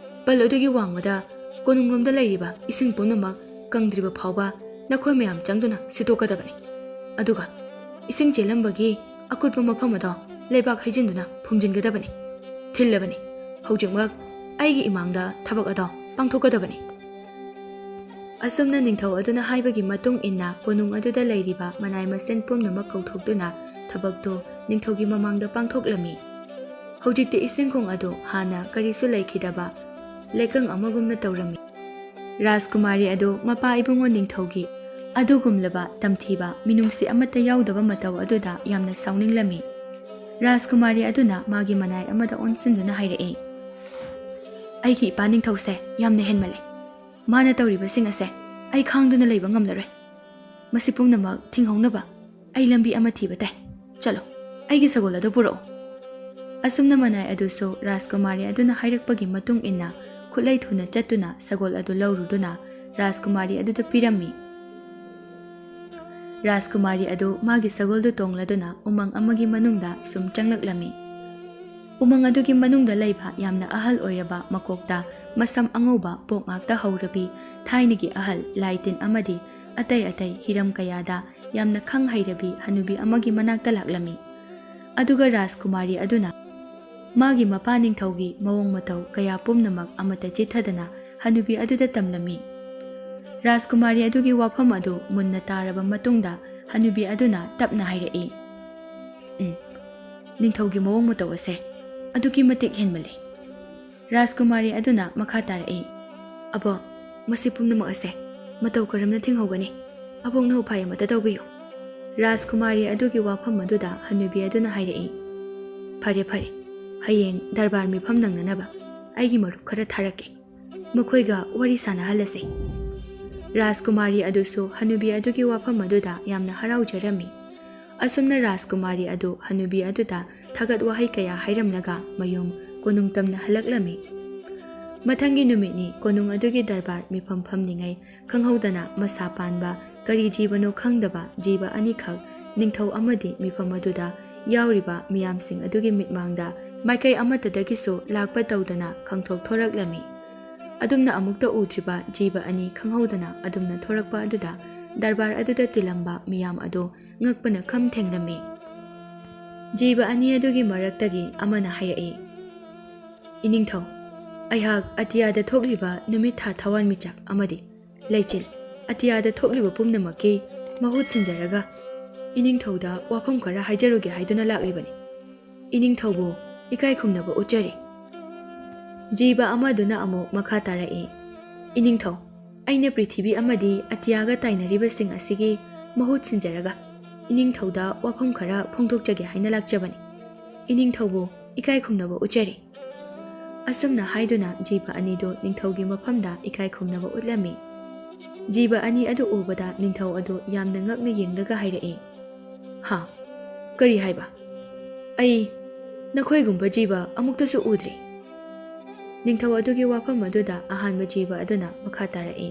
ꯄꯜ ꯑꯗꯨꯒꯤ ꯋꯥꯡꯃꯗ ꯀꯣꯅꯨꯡꯂꯣꯝꯗ ꯂꯩꯔꯤꯕ ꯏꯁꯤꯡ ꯄꯨꯝꯅꯃꯛ ꯀꯪꯗ꯭ꯔꯤꯕ ꯐꯥꯎꯕ ꯅꯈꯣꯏ ꯃꯌꯥꯝ ꯆꯪꯗꯨꯅ ꯁꯤꯠꯇꯣꯛꯀꯗꯕꯅꯤ꯫ ꯑꯗꯨꯒ ꯏꯁꯤꯡ ꯆꯦꯜꯂꯝꯕꯒꯤ ꯑꯀꯨꯠꯄ ꯃꯐꯝ ꯑꯗꯣ ꯂꯩꯕꯥꯛ ꯍꯩꯖꯤꯟꯗꯨꯅ ꯐꯨꯝꯖꯤꯟꯒꯗꯕꯅꯤ꯫ ꯊꯤꯜꯂꯕꯅꯤ꯫ ꯍꯧꯖꯤꯛꯃꯛ ꯑꯩꯒꯤ ꯏꯃꯥꯡꯗ ꯊꯕꯛ ꯑꯗꯣ ꯄꯥꯡꯊꯣꯛꯀꯗꯕꯅꯤ." ꯑꯁꯨꯝꯅ ꯅꯤꯡꯊꯧ ꯑꯗꯨꯅ ꯍꯥꯏꯕꯒꯤ ꯃꯇꯨꯡ ꯏꯟꯅ ꯀꯣꯅꯨꯡ ꯑꯗꯨꯗ ꯂꯩꯔꯤꯕ ꯃꯅꯥꯏ ꯃꯁꯤꯟ ꯄꯨꯝꯅꯃꯛ ꯀꯧꯊꯣꯛꯇꯨꯅ ꯊꯕꯛꯇꯨ ꯅꯤꯡꯊꯧꯒꯤ ꯃꯃꯥꯡꯗ ꯄꯥꯡꯊꯣꯛꯂꯝꯃꯤ꯫ ꯍꯧꯖꯤꯛꯇꯤ ꯏꯁꯤꯡꯈꯣꯡ ꯑꯗꯨ ꯍꯥꯟꯅ ꯀꯔꯤꯁꯨ ꯂꯩꯈꯤꯗꯕ ꯂꯩꯀꯪ ꯑꯃꯒꯨꯝꯅ ꯇꯧꯔꯝꯃꯤ꯫ ꯔꯥꯖꯀꯨꯃꯥꯔꯤ ꯑꯗꯨ ꯃꯄꯥ ꯏꯕꯨꯡꯉꯣ ꯅꯤꯡꯊꯧꯒꯤ ꯑꯗꯨꯒꯨꯝꯂꯕ ꯇꯝꯊꯤꯕ ꯃꯤꯅꯨꯡꯁꯤ ꯑꯃꯠꯇ ꯌꯥꯎꯗꯕ ꯃꯇꯧ ꯑꯗꯨꯗ ꯌꯥꯝꯅ ꯁꯥꯎꯅꯤꯡꯂꯝꯃꯤ꯫ ꯔꯥꯖꯀꯨꯃꯥꯔꯤ ꯑꯗꯨꯅ ꯃꯥꯒꯤ ꯃꯅꯥꯏ ꯑꯃꯗ ꯑꯣꯟꯁꯤꯟꯗꯨꯅ ꯍꯥꯏꯔꯛꯏ꯫ "ꯑꯩꯒꯤ ꯏꯄꯥ ꯅꯤꯡꯊꯧꯁꯦ ꯌꯥꯝꯅ ꯍꯦꯟꯃꯜꯂꯦ꯫ ꯃꯥꯅ ꯇꯧꯔꯤꯕꯁꯤꯡ ꯑꯁꯦ ꯑꯩ ꯈꯥꯡꯗꯨꯅ ꯂꯩꯕ ꯉꯝꯂꯔꯣꯏ꯫ ꯃꯁꯤ ꯄꯨꯝꯅꯃꯛ ꯊꯤꯡꯍꯧꯅꯕ ꯑꯩ ꯂꯝꯕꯤ ꯑꯃ ꯊꯤꯕ ꯇꯥꯏ꯫ ꯆꯠꯂꯣ, ꯑꯩꯒꯤ ꯁꯒꯣꯜ ꯑꯗꯨ ꯄꯨꯔꯛꯎ." ꯑꯁꯨꯝꯅ ꯃꯅꯥꯏ ꯑꯗꯨꯁꯨ ꯔꯥꯖꯀꯨꯃꯥꯔꯤ ꯑꯗꯨꯅ ꯍꯥꯏꯔꯛꯄꯒꯤ ꯃꯇꯨꯡ ꯏꯟꯅ ꯈꯨꯠꯂꯩ ꯊꯨꯅ ꯆꯠꯇꯨꯅ ꯁꯒꯣꯜ ꯑꯗꯨ ꯂꯧꯔꯨꯗꯨꯅ ꯔꯥꯖꯀꯨꯃꯥꯔꯤ ꯑꯗꯨꯗ ꯄꯤꯔꯝꯃꯤ꯫ ꯔꯥꯖꯀꯨꯃꯥꯔꯤ ꯑꯗꯨ ꯃꯥꯒꯤ ꯁꯒꯣꯜꯗꯨ ꯇꯣꯡꯂꯗꯨꯅ ꯎꯃꯪ ꯑꯃꯒꯤ ꯃꯅꯨꯡꯗ ꯁꯨꯝ ꯆꯪꯂꯛꯂꯝꯃꯤ꯫ ꯎꯃꯪ ꯑꯗꯨꯒꯤ ꯃꯅꯨꯡꯗ ꯂꯩꯕ ꯌꯥꯝꯅ ꯑꯍꯜ ꯑꯣꯏꯔꯕ ꯃꯀꯣꯛꯇ ꯃꯁꯝ ꯑꯉꯧꯕ ꯄꯣꯛ ꯉꯥꯛꯇ ꯍꯧꯔꯕꯤ ꯊꯥꯏꯅꯒꯤ ꯑꯍꯜ ꯂꯥꯏ-ꯇꯤꯟ ꯑꯃꯗꯤ ꯑꯇꯩ ꯑꯇꯩ ꯍꯤꯔꯝ ꯀꯌꯥꯗ ꯌꯥꯝꯅ ꯈꯪ ꯍꯩꯔꯕꯤ ꯍꯅꯨꯕꯤ ꯑꯃꯒꯤ ꯃꯅꯥꯛꯇ ꯂꯥꯛꯂꯝꯃꯤ꯫ ꯑꯗꯨꯒ ꯔꯥꯖꯀꯨꯃꯥꯔꯤ ꯑꯗꯨꯅ ꯃꯥꯒꯤ ꯃꯄꯥ ꯅꯤꯡꯊꯧꯒꯤ ꯃꯑꯣꯡ ꯃꯇꯧ ꯀꯌా ꯄꯨꯝꯅꯃꯛ ꯑꯃꯠꯇ ꯆꯤꯠꯊꯗꯅ ꯍꯅꯨꯕꯤ ꯑꯗꯨꯗ ꯇꯝꯂꯝꯃꯤ꯫ ꯔꯥꯖꯀꯨꯃꯥꯔꯤ ꯑꯗꯨꯒꯤ ꯋꯥꯐꯝ ꯑꯗꯨ ꯃꯨꯟꯅ ꯇꯥꯔꯕ ꯃꯇꯨꯡꯗ ꯍꯅꯨꯕꯤ ꯑꯗꯨꯅ ꯇꯞꯅ ꯍꯥꯏꯔꯛꯏ꯫ "ꯅꯤꯡꯊꯧꯒꯤ ꯃꯑꯣꯡ ꯃꯇꯧ ꯑꯁꯦ ꯑꯗꯨꯛꯀꯤ ꯃꯇꯤꯛ ꯍꯦꯟꯃꯜꯂꯤ." ꯔꯥꯖꯀꯨꯃꯥꯔꯤ ꯑꯗꯨꯅ ꯃꯈꯥ ꯇꯥꯔꯛꯏ꯫ "ꯑꯕꯣꯛ, ꯃꯁꯤ ꯄꯨꯝꯅꯃꯛ ꯑꯁꯦ ꯃꯇꯧ ꯀꯔꯝꯅ ꯊꯤꯡꯍꯧꯒꯅꯤ? ꯑꯕꯣꯛꯅ ꯎꯄꯥꯏ ꯑꯃꯠꯇ ꯇꯧꯕꯤꯌꯨ." ꯔꯥꯖꯀꯨꯃꯥꯔꯤ ꯑꯗꯨꯒꯤ ꯋꯥꯐꯝ ꯑꯗꯨꯗ ꯍꯅꯨꯕꯤ ꯑꯗꯨꯅ ꯍꯥꯏꯔꯛꯏ꯫ "ꯐꯔꯦ ꯐꯔꯦ, ꯍꯌꯦꯡ ꯗꯔꯕꯥꯔ ꯃꯤꯐꯝ ꯅꯪꯅꯅꯕ ꯑꯩꯒꯤ ꯃꯔꯨꯞ ꯈꯔ ꯊꯥꯔꯛꯀꯦ꯫ ꯃꯈꯣꯏꯒ ꯋꯥꯔꯤ ꯁꯥꯅꯍꯜꯂꯁꯤ." ꯔꯥꯖꯀꯨꯃꯥꯔꯤ ꯑꯗꯨꯁꯨ ꯍꯅꯨꯕꯤ ꯑꯗꯨꯒꯤ ꯋꯥꯐꯝ ꯑꯗꯨꯗ ꯌꯥꯝꯅ ꯍꯔꯥꯎꯖꯔꯝꯃꯤ꯫ ꯑꯁꯨꯝꯅ ꯔꯥꯖꯀꯨꯃꯥꯔꯤ ꯑꯗꯨ ꯍꯅꯨꯕꯤ ꯑꯗꯨꯗ ꯊꯥꯒꯠ ꯋꯥꯍꯩ ꯀꯌꯥ ꯍꯥꯏꯔꯝꯂꯒ ꯃꯌꯨꯝ ꯀꯣꯅꯨꯡ ꯇꯝꯅ ꯍꯜꯂꯛꯂꯝꯃꯤ꯫ ꯃꯊꯪꯒꯤ ꯅꯨꯃꯤꯠꯅꯤ ꯀꯣꯅꯨꯡ ꯑꯗꯨꯒꯤ ꯗꯔꯕꯥꯔ ꯃꯤꯐꯝ ꯐꯝꯂꯤꯉꯩ ꯈꯪꯍꯧꯗꯅ ꯃꯁꯥ ꯄꯥꯟꯕ ꯀꯔꯤ ꯖꯤꯕꯅꯣ ꯈꯪꯗꯕ ꯖꯤꯕ ꯑꯅꯤꯈꯛ ꯅꯤꯡꯊꯧ ꯑꯃꯗꯤ ꯃꯤꯐꯝ ꯑꯗꯨꯗ ꯌꯥꯎꯔꯤꯕ ꯃꯤꯌꯥꯝꯁꯤꯡ ꯑꯗꯨꯒꯤ ꯃꯤꯠꯃꯥꯡꯗ ꯃꯥꯏꯀꯩ ꯑꯃꯠꯇꯗꯒꯤꯁꯨ ꯂꯥꯛꯄ ꯇꯧꯗꯅ ꯈꯪꯊꯣꯛ ꯊꯣꯔꯛꯂꯝꯃꯤ꯫ ꯑꯗꯨꯝꯅ ꯑꯃꯨꯛꯇ ꯎꯗ꯭ꯔꯤꯕ ꯖꯤꯕ ꯑꯅꯤ ꯈꯪꯍꯧꯗꯅ ꯑꯗꯨꯝꯅ ꯊꯣꯔꯛꯄ ꯑꯗꯨꯗ ꯗꯔꯕꯥꯔ ꯑꯗꯨꯗ ꯇꯤꯜꯂꯝꯕ ꯃꯤꯌꯥꯝ ꯑꯗꯨ ꯉꯛꯄꯅ ꯈꯝ ꯊꯦꯡꯂꯝꯃꯤ꯫ ꯖꯤꯕ ꯑꯅꯤ ꯑꯗꯨꯒꯤ ꯃꯔꯛꯇꯒꯤ ꯑꯃꯅ ꯍꯥꯏꯔꯛꯏ꯫ "ꯏꯅꯤꯡꯊꯧ, ꯑꯩꯍꯥꯛ ꯑꯇꯤꯌꯥꯗ ꯊꯣꯛꯂꯤꯕ ꯅꯨꯃꯤꯠ ꯊꯥ ꯊꯋꯥꯟꯃꯤꯆꯥꯛ ꯑꯃꯗꯤ ꯂꯩꯆꯤꯜ ꯑꯇꯤꯌꯥꯗ ꯊꯣꯛꯂꯤꯕ ꯄꯨꯝꯅꯃꯛꯀꯤ ꯃꯍꯨꯠ ꯁꯤꯟꯖꯔꯒ ꯏꯅꯤꯡꯊꯧꯗ ꯋꯥꯐꯝ ꯈꯔ ꯍꯥꯏꯖꯔꯨꯒꯦ ꯍꯥꯏꯗꯨꯅ ꯂꯥꯛꯂꯤꯕꯅꯤ꯫ ꯏꯅꯤꯡꯊꯧꯕꯨ ꯏꯀꯥꯏ ꯈꯨꯝꯅꯕ ꯎꯠꯆꯔꯤ꯫ ꯖꯤꯕ ꯑꯃꯗꯨꯅ ꯑꯃꯨꯛ ꯃꯈꯥ ꯇꯥꯔꯛꯏ, ꯏꯅꯤꯡꯊꯧ, ꯑꯩꯅ ꯄ꯭ꯔꯤꯊꯤꯕꯤ ꯑꯃꯗꯤ ꯑꯇꯤꯌꯥꯒ ꯇꯥꯏꯅꯔꯤꯕꯁꯤꯡ ꯑꯁꯤꯒꯤ ꯃꯍꯨꯠ ꯁꯤꯟꯖꯔꯒ ꯏꯅꯤꯡꯊꯧꯗ ꯋꯥꯐꯝ ꯈꯔ ꯐꯣꯡꯗꯣꯛꯆꯒꯦ ꯍꯥꯏꯅ ꯂꯥꯛꯆꯕꯅꯤ꯫ ꯏꯅꯤꯡꯊꯧꯕꯨ ꯏꯀꯥꯏ ꯈꯨꯝꯅꯕ ꯎꯠꯆꯔꯤ꯫ ꯑꯁꯨꯝꯅ ꯍꯥꯏꯗꯨꯅ ꯖꯤꯕ ꯑꯅꯤꯗꯨ ꯅꯤꯡꯊꯧꯒꯤ ꯃꯐꯝꯗ ꯏꯀꯥꯏ ꯈꯨꯝꯅꯕ ꯎꯠꯂꯝꯃꯤ꯫ ꯖꯤꯕ ꯑꯅꯤ ꯑꯗꯨ ꯎꯕꯗ ꯅꯤꯡꯊꯧ ꯑꯗꯨ ꯌꯥꯝꯅ ꯉꯛꯅ ꯌꯦꯡꯂꯒ ꯍꯥꯏꯔꯛꯏ, ꯍꯥ, ꯀꯔꯤ ꯍꯥꯏꯕ? ꯑꯩ ꯅꯈꯣꯏꯒꯨꯝꯕ ꯖꯤꯕ ꯑꯃꯨꯛꯇꯁꯨ ꯎꯗ꯭ꯔꯤ꯫ ꯅꯤꯡꯊꯧ ꯑꯗꯨꯒꯤ ꯋꯥꯐꯝ ꯑꯗꯨꯗ ꯑꯍꯥꯟꯕ ꯖꯤꯕ ꯑꯗꯨꯅ ꯃꯈꯥ ꯇꯥꯔꯛꯏ,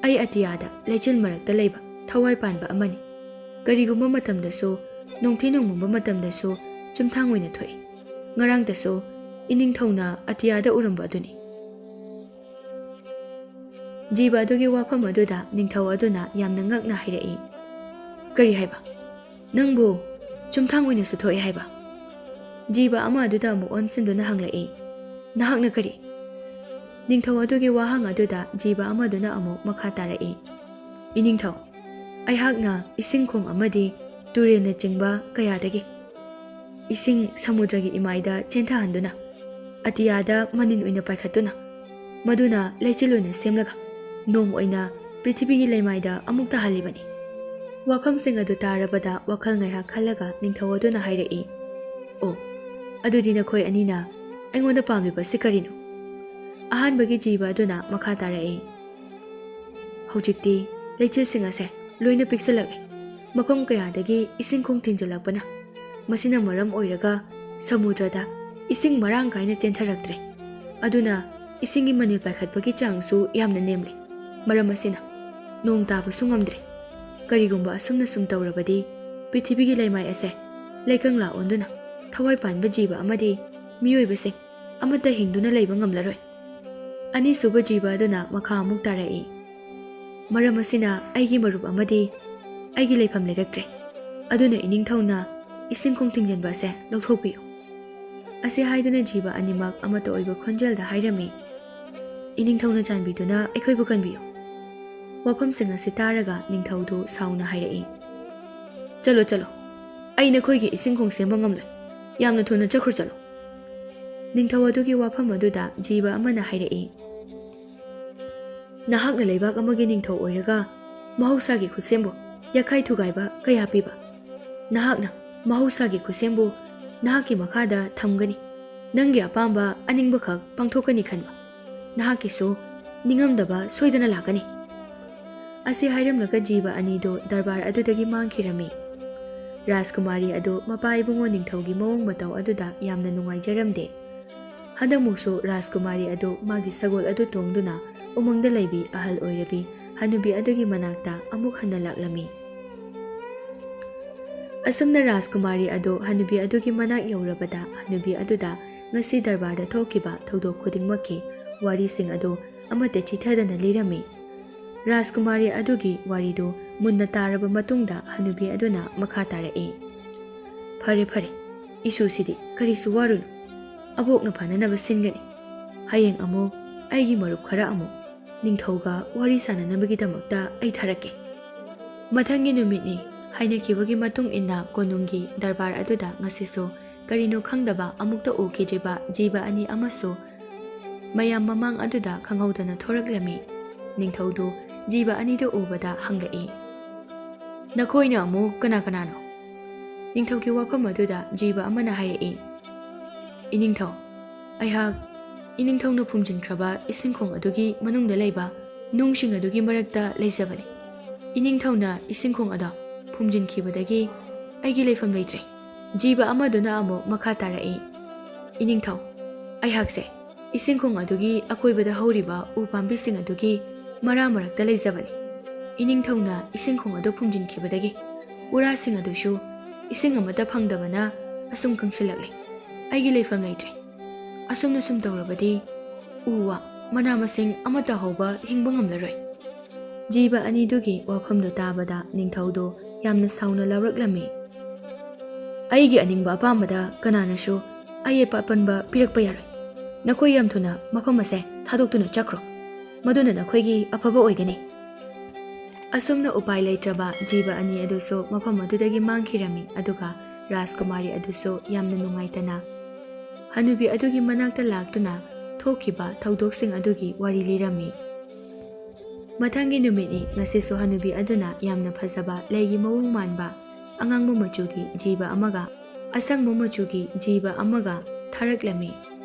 ꯑꯩ ꯑꯇꯤꯌꯥꯗ ꯂꯩꯆꯤꯜ ꯃꯔꯛꯇ ꯂꯩꯕ ꯊꯋꯥꯏ ꯄꯥꯟꯕ ꯑꯃꯅꯤ꯫ ꯀꯔꯤꯒꯨꯝꯕ ꯃꯇꯝꯗꯁꯨ ꯅꯣꯡꯊꯤ ꯅꯣꯡꯃꯟꯕ ꯃꯇꯝꯗꯁꯨ ꯆꯨꯝꯊꯥꯡ ꯑꯣꯏꯅ ꯊꯣꯛꯏ꯫ ꯉꯔꯥꯡꯇꯁꯨ ꯏꯅꯤꯡꯊꯧꯅ ꯑꯇꯤꯌꯥꯗ ꯎꯔꯝꯕ ꯑꯗꯨꯅꯤ꯫ ꯖꯤꯕ ꯑꯗꯨꯒꯤ ꯋꯥꯐꯝ ꯑꯗꯨꯗ ꯅꯤꯡꯊꯧ ꯑꯗꯨꯅ ꯌꯥꯝꯅ ꯉꯛꯅ ꯍꯥꯏꯔꯛꯏ, ꯀꯔꯤ ꯍꯥꯏꯕ? ꯅꯪꯕꯨ ꯆꯨꯝꯊꯥꯡ ꯑꯣꯏꯅꯁꯨ ꯊꯣꯛꯏ ꯍꯥꯏꯕ? ꯖꯤꯕ ꯑꯃ ꯑꯗꯨꯗ ꯑꯃꯨꯛ ꯑꯣꯟꯁꯤꯟꯗꯨꯅ ꯍꯪꯂꯛꯏ, ꯅꯍꯥꯛꯅ ꯀꯔꯤ? ꯅꯤꯡꯊꯧ ꯑꯗꯨꯒꯤ ꯋꯥꯍꯪ ꯑꯗꯨꯗ ꯖꯤꯕ ꯑꯃꯗꯨꯅ ꯑꯃꯨꯛ ꯃꯈꯥ ꯇꯥꯔꯛꯏ, ꯏꯅꯤꯡꯊꯧ, ꯑꯩꯍꯥꯛꯅ ꯏꯁꯤꯡ ꯈꯣꯡ ꯑꯃꯗꯤ ꯇꯨꯔꯦꯜꯅꯆꯤꯡꯕ ꯀꯌꯥꯗꯒꯤ ꯏꯁꯤꯡ ꯁꯃꯨꯗ꯭ꯔꯒꯤ ꯏꯃꯥꯏꯗ ꯆꯦꯟꯊꯍꯟꯗꯨꯅ ꯑꯇꯤꯌꯥꯗ ꯃꯅꯤꯟ ꯑꯣꯏꯅ ꯄꯥꯏꯈꯠꯇꯨꯅ ꯃꯗꯨꯅ ꯂꯩꯆꯤꯜ ꯑꯣꯏꯅ ꯁꯦꯝꯂꯒ ꯅꯣꯡ ꯑꯣꯏꯅ ꯄ꯭ꯔꯤꯊꯤꯕꯤꯒꯤ ꯂꯩꯃꯥꯏꯗ ꯑꯃꯨꯛ ꯇꯥꯍꯜꯂꯤꯕꯅꯤ꯫ ꯋꯥꯐꯝꯁꯤꯡ ꯑꯗꯨ ꯇꯥꯔꯕꯗ ꯋꯥꯈꯜ ꯉꯥꯏꯍꯥꯛ ꯈꯜꯂꯒ ꯅꯤꯡꯊꯧ ꯑꯗꯨꯅ ꯍꯥꯏꯔꯛꯏ, ꯑꯣ, ꯑꯗꯨꯗꯤ ꯅꯈꯣꯏ ꯑꯅꯤꯅ ꯑꯩꯉꯣꯟꯗ ꯄꯥꯝꯂꯤꯕꯁꯤ ꯀꯔꯤꯅꯣ? ꯑꯍꯥꯟꯕꯒꯤ ꯖꯤꯕ ꯑꯗꯨꯅ ꯃꯈꯥ ꯇꯥꯔꯛꯏ, ꯍꯧꯖꯤꯛꯇꯤ ꯂꯩꯆꯤꯜꯁꯤꯡ ꯑꯁꯦ ꯂꯣꯏꯅ ꯄꯤꯛꯁꯤꯜꯂꯛꯂꯦ꯫ ꯃꯐꯝ ꯀꯌꯥꯗꯒꯤ ꯏꯁꯤꯡ ꯈꯣꯡ ꯊꯤꯡꯖꯤꯜꯂꯛꯄꯅ ꯃꯁꯤꯅ ꯃꯔꯝ ꯑꯣꯏꯔꯒ ꯁꯃꯨꯗ꯭ꯔꯗ ꯏꯁꯤꯡ ꯃꯔꯥꯡ ꯀꯥꯏꯅ ꯆꯦꯟꯊꯔꯛꯇ꯭ꯔꯦ꯫ ꯑꯗꯨꯅ ꯏꯁꯤꯡꯒꯤ ꯃꯅꯤꯜ ꯄꯥꯏꯈꯠꯄꯒꯤ ꯆꯥꯡꯁꯨ ꯌꯥꯝꯅ ꯅꯦꯝꯂꯦ꯫ ꯃꯔꯝ ꯑꯁꯤꯅ ꯅꯣꯡ ꯇꯥꯕꯁꯨ ꯉꯝꯗ꯭ꯔꯦ꯫ ꯀꯔꯤꯒꯨꯝꯕ ꯑꯁꯨꯝꯅ ꯁꯨꯝ ꯇꯧꯔꯕꯗꯤ ꯄ꯭ꯔꯤꯊꯤꯕꯤꯒꯤ ꯂꯩꯃꯥꯏ ꯑꯁꯦ ꯂꯩꯀꯪꯂꯥ ꯑꯣꯟꯗꯨꯅ ꯊꯋꯥꯏ ꯄꯥꯟꯕ ꯖꯤꯕ ꯑꯃꯗꯤ ꯃꯤꯑꯣꯏꯕꯁꯤꯡ ꯑꯃꯠꯇ ꯍꯤꯡꯗꯨꯅ ꯂꯩꯕ ꯉꯝꯂꯔꯣꯏ꯫ ꯑꯅꯤꯁꯨꯕ ꯖꯤꯕ ꯑꯗꯨꯅ ꯃꯈꯥ ꯑꯃꯨꯛ ꯇꯥꯔꯛꯏ, ꯃꯔꯝ ꯑꯁꯤꯅ ꯑꯩꯒꯤ ꯃꯔꯨꯞ ꯑꯃꯗꯤ ꯑꯩꯒꯤ ꯂꯩꯐꯝ ꯂꯩꯔꯛꯇ꯭ꯔꯦ꯫ ꯑꯗꯨꯅ ꯏꯅꯤꯡꯊꯧꯅ ꯏꯁꯤꯡ ꯈꯣꯡ ꯊꯤꯡꯖꯤꯟꯕ ꯑꯁꯦ ꯂꯧꯊꯣꯛꯄꯤꯌꯨ꯫ ꯑꯁꯤ ꯍꯥꯏꯗꯨꯅ ꯖꯤꯕ ꯑꯅꯤꯃꯛ ꯑꯃꯠꯇ ꯑꯣꯏꯕ ꯈꯣꯟꯖꯦꯜꯗ ꯍꯥꯏꯔꯝꯃꯤ, ꯏꯅꯤꯡꯊꯧꯅ ꯆꯥꯟꯕꯤꯗꯨꯅ ꯑꯩꯈꯣꯏꯕꯨ ꯀꯟꯕꯤꯌꯨ꯫ ꯋꯥꯐꯝꯁꯤꯡ ꯑꯁꯤ ꯇꯥꯔꯒ ꯅꯤꯡꯊꯧꯗꯨ ꯁꯥꯎꯅ ꯍꯥꯏꯔꯛꯏ, ꯆꯠꯂꯣ ꯆꯠꯂꯣ, ꯑꯩ ꯅꯈꯣꯏꯒꯤ ꯏꯁꯤꯡ ꯈꯣꯡ ꯁꯦꯝꯕ ꯉꯝꯂꯣꯏ꯫ ꯌꯥꯝꯅ ꯊꯨꯅ ꯆꯠꯈ꯭ꯔꯣ ꯆꯠꯂꯣ꯫ ꯅꯤꯡꯊꯧ ꯑꯗꯨꯒꯤ ꯋꯥꯐꯝ ꯑꯗꯨꯗ ꯖꯤꯕ ꯑꯃꯅ ꯍꯥꯏꯔꯛꯏ, ꯅꯍꯥꯛꯅ ꯂꯩꯕꯥꯛ ꯑꯃꯒꯤ ꯅꯤꯡꯊꯧ ꯑꯣꯏꯔꯒ ꯃꯍꯧꯁꯥꯒꯤ ꯈꯨꯠꯁꯦꯝꯕꯨ ꯌꯥꯈꯥꯏ ꯊꯨꯒꯥꯏꯕ ꯀꯌా ꯄꯤꯕ? ꯅꯍꯥꯛꯅ ꯃꯍꯧꯁꯥꯒꯤ ꯈꯨꯠꯁꯦꯝꯕꯨ ꯅꯍꯥꯛꯀꯤ ꯃꯈꯥꯗ ꯊꯝꯒꯅꯤ, ꯅꯪꯒꯤ ꯑꯄꯥꯝꯕ ꯑꯅꯤꯡꯕꯈꯛ ꯄꯥꯡꯊꯣꯛꯀꯅꯤ ꯈꯟꯕ ꯅꯍꯥꯛꯀꯤꯁꯨ ꯅꯤꯡꯉꯝꯗꯕ ꯁꯣꯏꯗꯅ ꯂꯥꯛꯀꯅꯤ꯫ ꯑꯁꯤ ꯍꯥꯏꯔꯝꯂꯒ ꯖꯤꯕ ꯑꯅꯤꯗꯨ ꯗꯔꯕꯥꯔ ꯑꯗꯨꯗꯒꯤ ꯃꯥꯡꯈꯤꯔꯝꯃꯤ꯫ ꯔꯥꯖꯀꯨꯃꯥꯔꯤ ꯑꯗꯨ ꯃꯄꯥ ꯏꯕꯨꯡꯉꯣ ꯅꯤꯡꯊꯧꯒꯤ ꯃꯑꯣꯡ ꯃꯇꯧ ꯑꯗꯨꯗ ꯌꯥꯝꯅ ꯅꯨꯡꯉꯥꯏꯖꯔꯝꯗꯦ꯫ ꯍꯟꯗꯛꯃꯨꯛꯁꯨ ꯔꯥꯖꯀꯨꯃꯥꯔꯤ ꯑꯗꯨ ꯃꯥꯒꯤ ꯁꯒꯣꯜ ꯑꯗꯨ ꯇꯣꯡꯗꯨꯅ ꯎꯃꯪꯗ ꯂꯩꯕꯤ ꯑꯍꯜ ꯑꯣꯏꯔꯕꯤ ꯍꯅꯨꯕꯤ ꯑꯗꯨꯒꯤ ꯃꯅꯥꯛꯇ ꯑꯃꯨꯛ ꯍꯟꯅ ꯂꯥꯛꯂꯝꯃꯤ꯫ ꯑꯁꯨꯝꯅ ꯔꯥꯖꯀꯨꯃꯥꯔꯤ ꯑꯗꯨ ꯍꯅꯨꯕꯤ ꯑꯗꯨꯒꯤ ꯃꯅꯥꯛ ꯌꯧꯔꯕꯗ ꯍꯅꯨꯕꯤ ꯑꯗꯨꯗ ꯉꯁꯤ ꯗꯔꯕꯥꯔꯗ ꯊꯣꯛꯈꯤꯕ ꯊꯧꯗꯣꯛ ꯈꯨꯗꯤꯡꯃꯛꯀꯤ ꯋꯥꯔꯤꯁꯤꯡ ꯑꯗꯨ ꯑꯃꯠꯇ ꯆꯤꯊꯗꯅ ꯂꯤꯔꯝꯃꯤ꯫ ꯔꯥꯖꯀꯨꯃꯥꯔꯤ ꯑꯗꯨꯒꯤ ꯋꯥꯔꯤꯗꯨ ꯃꯨꯟꯅ ꯇꯥꯔꯕ ꯃꯇꯨꯡꯗ ꯍꯅꯨꯕꯤ ꯑꯗꯨꯅ ꯃꯈꯥ ꯇꯥꯔꯛꯏ, ꯐꯔꯦ ꯐꯔꯦ, ꯏꯁꯨꯁꯤꯗꯤ ꯀꯔꯤꯁꯨ ꯋꯥꯔꯨꯅꯨ, ꯑꯕꯣꯛꯅ ꯐꯅꯅꯕ ꯁꯤꯟꯒꯅꯤ꯫ ꯍꯌꯦꯡ ꯑꯃꯨꯛ ꯑꯩꯒꯤ ꯃꯔꯨꯞ ꯈꯔ ꯑꯃꯨꯛ ꯅꯤꯡꯊꯧꯒ ꯋꯥꯔꯤ ꯁꯥꯟꯅꯅꯕꯒꯤꯗꯃꯛꯇ ꯑꯩ ꯊꯥꯔꯛꯀꯦ꯫ ꯃꯊꯪꯒꯤ ꯅꯨꯃꯤꯠꯅꯤ ꯍꯥꯏꯅꯈꯤꯕꯒꯤ ꯃꯇꯨꯡ ꯏꯟꯅ ꯀꯣꯅꯨꯡꯒꯤ ꯗꯔꯕꯥꯔ ꯑꯗꯨꯗ ꯉꯁꯤꯁꯨ ꯀꯔꯤꯅꯣ ꯈꯪꯗꯕ ꯑꯃꯨꯛꯇ ꯎꯈꯤꯗ꯭ꯔꯤꯕ ꯖꯤꯕ ꯑꯅꯤ ꯑꯃꯁꯨ ꯃꯌꯥꯝ ꯃꯃꯥꯡ ꯑꯗꯨꯗ ꯈꯪꯍꯧꯗꯅ ꯊꯣꯔꯛꯂꯝꯃꯤ꯫ ꯅꯤꯡꯊꯧꯗꯨ ꯖꯤꯕ ꯑꯅꯤꯗꯨ ꯎꯕꯗ ꯍꯪꯂꯛꯏ, ꯅꯈꯣꯏꯅ ꯑꯃꯨꯛ ꯀꯅꯥ ꯀꯅꯥꯅꯣ? ꯅꯤꯡꯊꯧꯒꯤ ꯋꯥꯐꯝ ꯑꯗꯨꯗ ꯖꯤꯕ ꯑꯃꯅ ꯍꯥꯏꯔꯛꯏ, ꯏꯅꯤꯡꯊꯧ, ꯑꯩꯍꯥꯛ ꯏꯅꯤꯡꯊꯧꯅ ꯐꯨꯝꯖꯤꯟꯈ꯭ꯔꯕ ꯏꯁꯤꯡꯈꯣꯡ ꯑꯗꯨꯒꯤ ꯃꯅꯨꯡꯗ ꯂꯩꯕ ꯅꯨꯡꯁꯤꯡ ꯑꯗꯨꯒꯤ ꯃꯔꯛꯇ ꯂꯩꯖꯕꯅꯤ꯫ ꯏꯅꯤꯡꯊꯧꯅ ꯏꯁꯤꯡꯈꯣꯡ ꯑꯗꯣ ꯐꯨꯝꯖꯤꯟꯈꯤꯕꯗꯒꯤ ꯑꯩꯒꯤ ꯂꯩꯐꯝ ꯂꯩꯇ꯭ꯔꯦ꯫ ꯖꯤꯕ ꯑꯃꯗꯨꯅ ꯑꯃꯨꯛ ꯃꯈꯥ ꯇꯥꯔꯛꯏ, ꯏꯅꯤꯡꯊꯧ, ꯑꯩꯍꯥꯛꯁꯦ ꯏꯁꯤꯡꯈꯣꯡ ꯑꯗꯨꯒꯤ ꯑꯀꯣꯏꯕꯗ ꯍꯧꯔꯤꯕ ꯎ ꯄꯥꯝꯕꯤꯁꯤꯡ ꯑꯗꯨꯒꯤ ꯃꯔꯥ ꯃꯔꯛꯇ ꯂꯩꯖꯕꯅꯤ꯫ ꯏꯅꯤꯡꯊꯧꯅ ꯏꯁꯤꯡꯈꯣꯡ ꯑꯗꯨ ꯐꯨꯝꯖꯤꯟꯈꯤꯕꯗꯒꯤ ꯎꯔꯥꯁꯤꯡ ꯑꯗꯨꯁꯨ ꯏꯁꯤꯡ ꯑꯃꯠꯇ ꯐꯪꯗꯕꯅ ꯑꯁꯨꯝ ꯀꯪꯁꯤꯜꯂꯛꯂꯦ꯫ ꯑꯩꯒꯤ ꯂꯩꯐꯝ ꯂꯩꯇ꯭ꯔꯦ꯫ ꯑꯁꯨꯝꯅ ꯁꯨꯝ ꯇꯧꯔꯕꯗꯤ ꯎ ꯋꯥ ꯃꯅꯥ ꯃꯁꯤꯡ ꯑꯃꯠꯇ ꯍꯧꯕ ꯍꯤꯡꯕ ꯉꯝꯂꯔꯣꯏ꯫ ꯖꯤꯕ ꯑꯅꯤꯗꯨꯒꯤ ꯋꯥꯐꯝꯗꯨ ꯇꯥꯕꯗ ꯅꯤꯡꯊꯧꯗꯨ ꯌꯥꯝꯅ ꯁꯥꯎꯅ ꯂꯥꯎꯔꯛꯂꯝꯃꯤ꯫ ꯑꯩꯒꯤ ꯑꯅꯤꯡꯕ ꯑꯄꯥꯝꯕꯗ ꯀꯅꯥꯅꯁꯨ ꯑꯌꯦꯠꯄ ꯑꯄꯟꯕ ꯄꯤꯔꯛꯄ ꯌꯥꯔꯣꯏ꯫ ꯅꯈꯣꯏ ꯌꯥꯝ ꯊꯨꯅ ꯃꯐꯝ ꯑꯁꯦ ꯊꯥꯗꯣꯛꯇꯨꯅ ꯆꯠꯈ꯭ꯔꯣ, ꯃꯗꯨꯅ ꯅꯈꯣꯏꯒꯤ ꯑꯐꯕ ꯑꯣꯏꯒꯅꯤ꯫ ꯑꯁꯨꯝꯅ ꯎꯄꯥꯏ ꯂꯩꯇ꯭ꯔꯕ ꯖꯤꯕ ꯑꯅꯤ ꯑꯗꯨꯁꯨ ꯃꯐꯝ ꯑꯗꯨꯗꯒꯤ ꯃꯥꯡꯈꯤꯔꯝꯃꯤ, ꯑꯗꯨꯒ ꯔꯥꯖꯀꯨꯃꯥꯔꯤ ꯑꯗꯨꯁꯨ ꯌꯥꯝꯅ ꯅꯨꯡꯉꯥꯏꯇꯅ ꯍꯅꯨꯕꯤ ꯑꯗꯨꯒꯤ ꯃꯅꯥꯛꯇ ꯂꯥꯛꯇꯨꯅ ꯊꯣꯛꯈꯤꯕ ꯊꯧꯗꯣꯛꯁꯤꯡ ꯑꯗꯨꯒꯤ ꯋꯥꯔꯤ ꯂꯤꯔꯝꯃꯤ꯫ ꯃꯊꯪꯒꯤ ꯅꯨꯃꯤꯠꯅꯤ, ꯉꯁꯤꯁꯨ ꯍꯅꯨꯕꯤ ꯑꯗꯨꯅ ꯌꯥꯝꯅ ꯐꯖꯕ ꯂꯩꯒꯤ ꯃꯑꯣꯡ ꯃꯥꯟꯕ ꯑꯉꯥꯡꯕ ꯃꯆꯨꯒꯤ ꯖꯤꯕ ꯑꯃꯒ ꯑꯁꯪꯕ ꯃꯆꯨꯒꯤ ꯖꯤꯕ ꯑꯃꯒ ꯊꯥꯔꯛꯂꯝꯃꯤ꯫